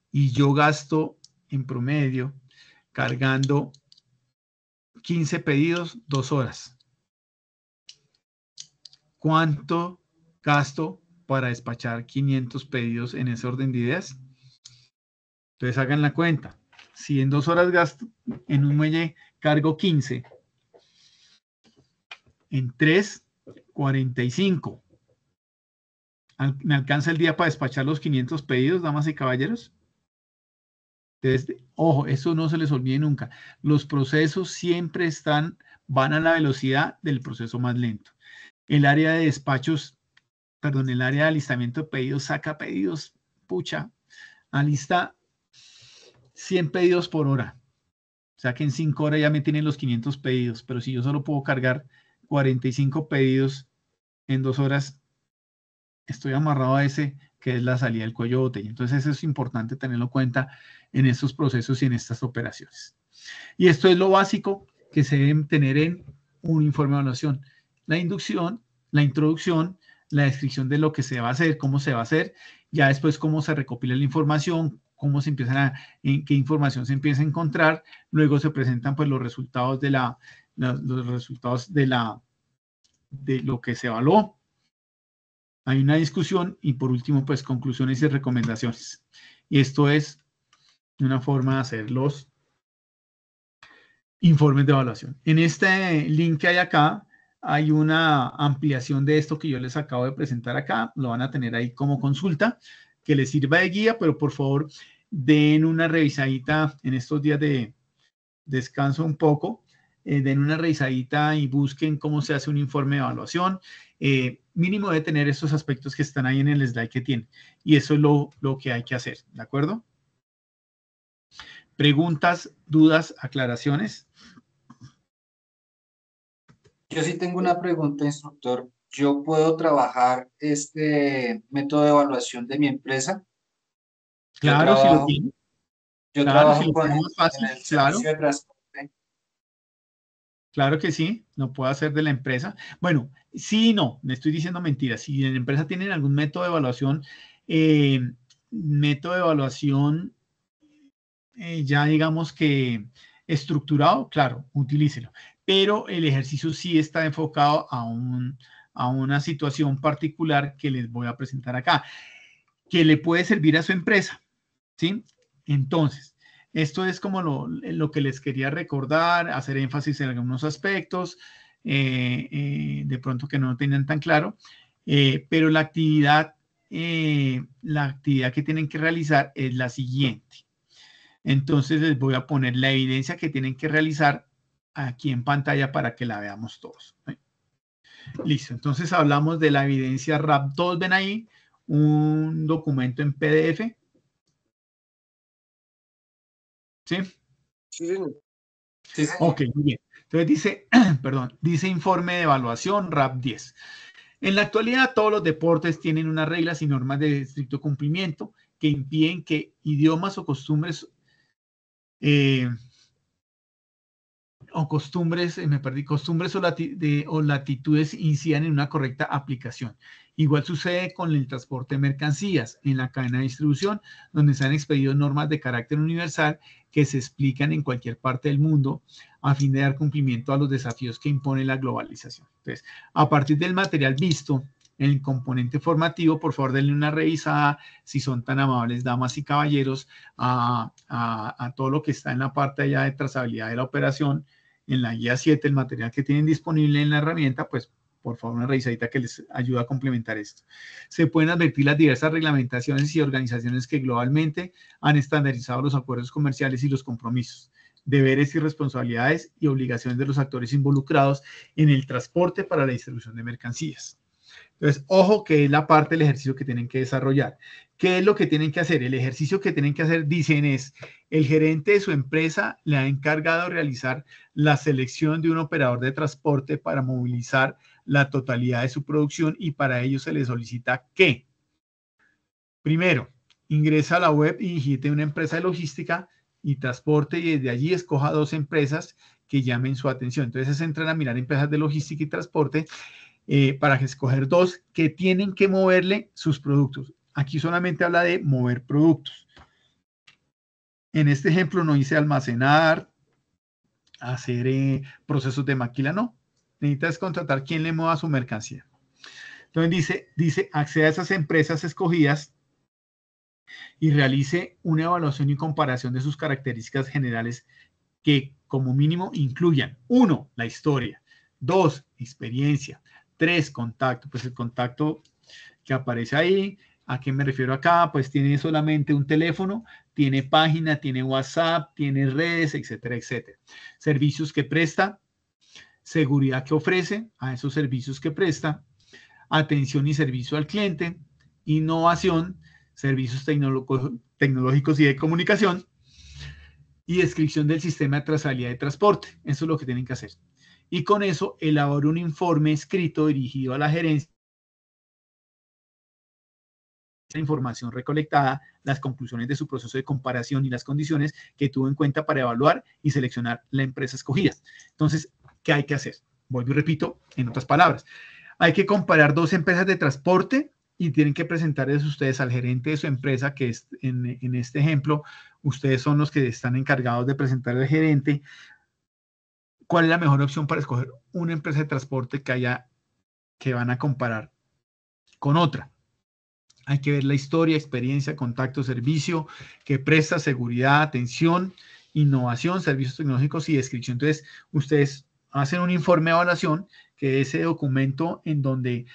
Y yo gasto en promedio, cargando 15 pedidos, 2 horas. ¿Cuánto gasto para despachar 500 pedidos en ese orden de ideas? Entonces hagan la cuenta. Si en 2 horas gasto, en un muelle cargo 15, en 3, 45. ¿Me alcanza el día para despachar los 500 pedidos, damas y caballeros? Entonces, ojo, eso no se les olvide nunca. Los procesos siempre van a la velocidad del proceso más lento. El área de despachos, perdón, el área de alistamiento de pedidos saca pedidos, pucha, alista 100 pedidos por hora. O sea que en 5 horas ya me tienen los 500 pedidos, pero si yo solo puedo cargar 45 pedidos en 2 horas, estoy amarrado a ese que es la salida del cuello de botella. Entonces eso es importante tenerlo en cuenta en estos procesos y en estas operaciones. Y esto es lo básico que se deben tener en un informe de evaluación. La inducción, la introducción, la descripción de lo que se va a hacer, cómo se va a hacer, ya después cómo se recopila la información, cómo se empiezan en qué información se empieza a encontrar, luego se presentan pues los resultados de lo que se evaluó. Hay una discusión y por último pues conclusiones y recomendaciones. Y esto es una forma de hacer los informes de evaluación. En este link que hay acá, hay una ampliación de esto que yo les acabo de presentar acá. Lo van a tener ahí como consulta, que les sirva de guía, pero por favor den una revisadita en estos días de descanso un poco. Den una revisadita y busquen cómo se hace un informe de evaluación. Mínimo de tener estos aspectos que están ahí en el slide que tienen. Y eso es lo que hay que hacer, ¿de acuerdo? ¿Preguntas, dudas, aclaraciones? Yo sí tengo una pregunta, instructor. ¿Yo puedo trabajar este método de evaluación de mi empresa Claro, si lo tiene. Yo Claro, si trabajo lo con tiene más fácil, en el claro. servicio de transporte. Claro que sí, lo puede hacer de la empresa. Bueno, sí y no, me estoy diciendo mentiras. Si en la empresa tienen algún eh, método de evaluación ya digamos que estructurado, claro, utilícelo. Pero el ejercicio sí está enfocado a una situación particular que les voy a presentar acá, que le puede servir a su empresa, ¿sí? Entonces, esto es como lo que les quería recordar, hacer énfasis en algunos aspectos, de pronto que no lo tenían tan claro, pero la actividad que tienen que realizar es la siguiente. Entonces les voy a poner la evidencia que tienen que realizar aquí en pantalla para que la veamos todos. Listo, entonces hablamos de la evidencia RAP. Todos ven ahí un documento en PDF. ¿Sí? Sí, señor. Sí, señor. Ok, muy bien. Entonces dice, perdón, dice informe de evaluación RAP 10. En la actualidad todos los deportes tienen unas reglas y normas de estricto cumplimiento que impiden que idiomas o costumbres costumbres o latitudes incidan en una correcta aplicación. Igual sucede con el transporte de mercancías en la cadena de distribución, donde se han expedido normas de carácter universal que se explican en cualquier parte del mundo a fin de dar cumplimiento a los desafíos que impone la globalización. Entonces, a partir del material visto, en el componente formativo, por favor denle una revisada, si son tan amables, damas y caballeros, a todo lo que está en la parte allá de trazabilidad de la operación, en la guía 7, el material que tienen disponible en la herramienta, pues por favor una revisadita que les ayuda a complementar esto. Se pueden advertir las diversas reglamentaciones y organizaciones que globalmente han estandarizado los acuerdos comerciales y los compromisos, deberes y responsabilidades y obligaciones de los actores involucrados en el transporte para la distribución de mercancías. Entonces, ojo que es la parte del ejercicio que tienen que desarrollar. ¿Qué es lo que tienen que hacer? El ejercicio que tienen que hacer, dicen, es el gerente de su empresa le ha encargado de realizar la selección de un operador de transporte para movilizar la totalidad de su producción y para ello se le solicita que, primero, ingresa a la web y digite una empresa de logística y transporte y desde allí escoja 2 empresas que llamen su atención. Entonces, entran a mirar empresas de logística y transporte para escoger 2 que tienen que moverle sus productos. Aquí solamente habla de mover productos. En este ejemplo no dice almacenar, hacer procesos de maquila, no. Necesitas contratar quien le mueva su mercancía. Entonces dice acceda a esas empresas escogidas y realice una evaluación y comparación de sus características generales que como mínimo incluyan 1, la historia, 2, experiencia, 3, contacto. Pues el contacto que aparece ahí, ¿a qué me refiero acá? Pues tiene solamente un teléfono, tiene página, tiene WhatsApp, tiene redes, etcétera, etcétera. Servicios que presta, seguridad que ofrece a esos servicios que presta, atención y servicio al cliente, innovación, servicios tecnológicos y de comunicación, y descripción del sistema de trazabilidad de transporte. Eso es lo que tienen que hacer. Y con eso elabora un informe escrito dirigido a la gerencia, la información recolectada, las conclusiones de su proceso de comparación y las condiciones que tuvo en cuenta para evaluar y seleccionar la empresa escogida. Entonces, ¿qué hay que hacer? Vuelvo y repito, en otras palabras, hay que comparar 2 empresas de transporte y tienen que presentarles ustedes al gerente de su empresa, que es en este ejemplo, ustedes son los que están encargados de presentar al gerente cuál es la mejor opción para escoger una empresa de transporte que van a comparar con otra. Hay que ver la historia, experiencia, contacto, servicio, que presta, seguridad, atención, innovación, servicios tecnológicos y descripción. Entonces, ustedes hacen un informe de evaluación, que es ese documento en donde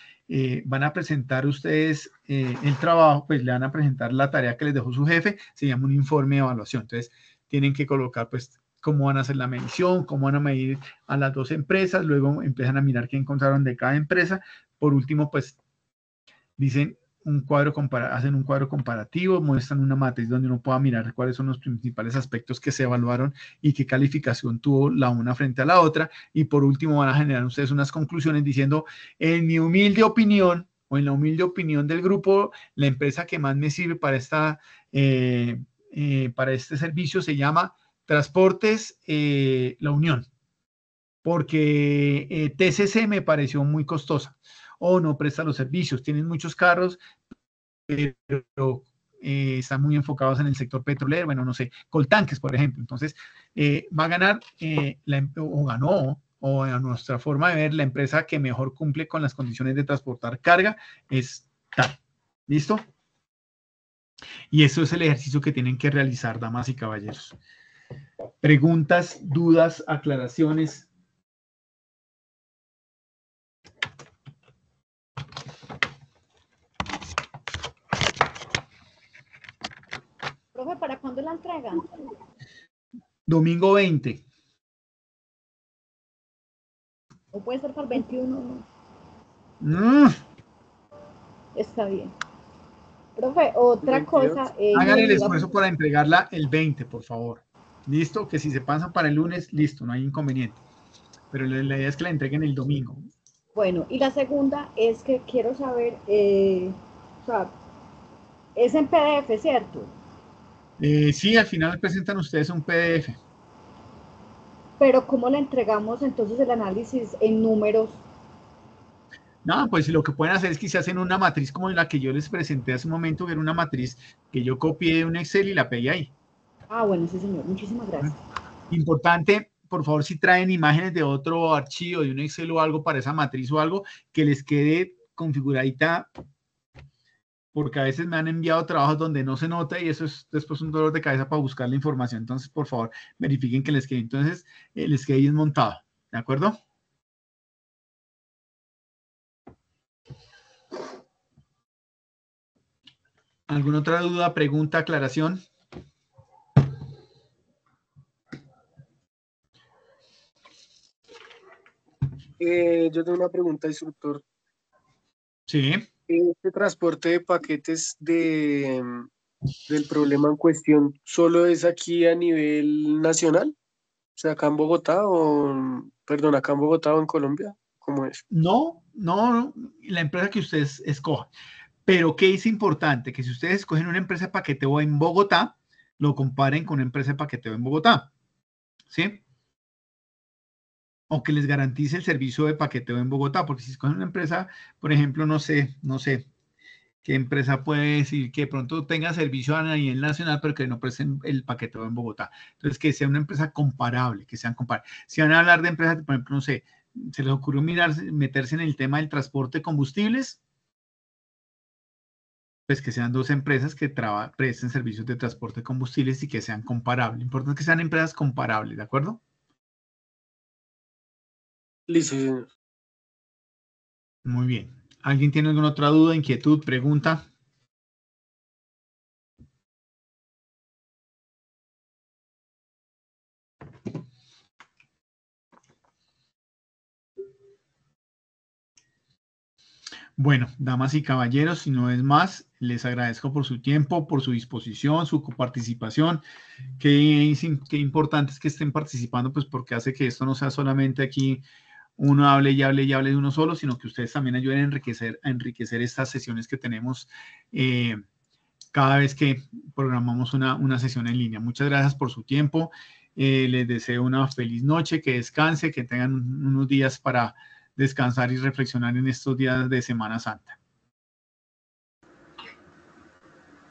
van a presentar ustedes el trabajo, pues le van a presentar la tarea que les dejó su jefe, se llama un informe de evaluación. Entonces, tienen que colocar, pues, cómo van a hacer la medición, cómo van a medir a las 2 empresas, luego empiezan a mirar qué encontraron de cada empresa. Por último, pues, dicen hacen un cuadro comparativo, muestran una matriz donde uno pueda mirar cuáles son los principales aspectos que se evaluaron y qué calificación tuvo la una frente a la otra, y por último van a generar ustedes unas conclusiones diciendo, en mi humilde opinión, o en la humilde opinión del grupo, la empresa que más me sirve para esta para este servicio se llama Transportes La Unión, porque TCC me pareció muy costosa, o no presta los servicios, tienen muchos carros, pero están muy enfocados en el sector petrolero, bueno, no sé, Coltanques, por ejemplo. Entonces, va a ganar, o ganó, o a nuestra forma de ver, la empresa que mejor cumple con las condiciones de transportar carga es TAP. ¿Listo? Y eso es el ejercicio que tienen que realizar, damas y caballeros. Preguntas, dudas, aclaraciones. Profe, ¿para cuándo la entregan? Domingo 20. ¿O puede ser para el 21? Está bien. Profe, otra 22. cosa. Hagan el esfuerzo para entregarla el 20, por favor. Listo, que si se pasan para el lunes, listo, no hay inconveniente. Pero la idea es que la entreguen el domingo. Bueno, y la segunda es que quiero saber, o sea, es en PDF, ¿cierto? Sí, al final presentan ustedes un PDF. Pero ¿cómo le entregamos entonces el análisis en números? No, pues lo que pueden hacer es que se hacen una matriz como la que yo les presenté hace un momento, que era una matriz que yo copié de un Excel y la pegué ahí. Ah, bueno, sí, señor. Muchísimas gracias. Importante, por favor, si traen imágenes de otro archivo, de un Excel o algo para esa matriz o algo, que les quede configuradita, porque a veces me han enviado trabajos donde no se nota y eso es después un dolor de cabeza para buscar la información. Entonces, por favor, verifiquen que les quede. Entonces, les quede bien montado. ¿De acuerdo? ¿Alguna otra duda, pregunta, aclaración? Yo tengo una pregunta, instructor. Sí. ¿Este transporte de paquetes del problema en cuestión solo es aquí a nivel nacional? O sea, acá en Bogotá perdón, acá en Bogotá o en Colombia, ¿cómo es? No, la empresa que ustedes escojan. Pero ¿qué es importante? Que si ustedes escogen una empresa de paqueteo en Bogotá, lo comparen con una empresa de paqueteo en Bogotá. ¿Sí? O que les garantice el servicio de paqueteo en Bogotá, porque si escogen una empresa, por ejemplo, no sé qué empresa puede decir que de pronto tenga servicio a nivel nacional, pero que no presten el paqueteo en Bogotá. Entonces, que sea una empresa comparable, que sean comparables. Si van a hablar de empresas, por ejemplo, no sé, se les ocurrió meterse en el tema del transporte de combustibles, pues que sean dos empresas que presten servicios de transporte de combustibles y que sean comparables. Lo importante es que sean empresas comparables, ¿de acuerdo? Listo, señor. Muy bien. ¿Alguien tiene alguna otra duda, inquietud, pregunta? Bueno, damas y caballeros, si no es más, les agradezco por su tiempo, por su disposición, su participación. Qué importante es que estén participando, pues porque hace que esto no sea solamente aquí uno hable y hable y hable de uno solo, sino que ustedes también ayuden a enriquecer estas sesiones que tenemos cada vez que programamos una sesión en línea. Muchas gracias por su tiempo. Les deseo una feliz noche, que descanse, que tengan unos días para descansar y reflexionar en estos días de Semana Santa.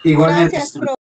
Igualmente. Gracias, profe.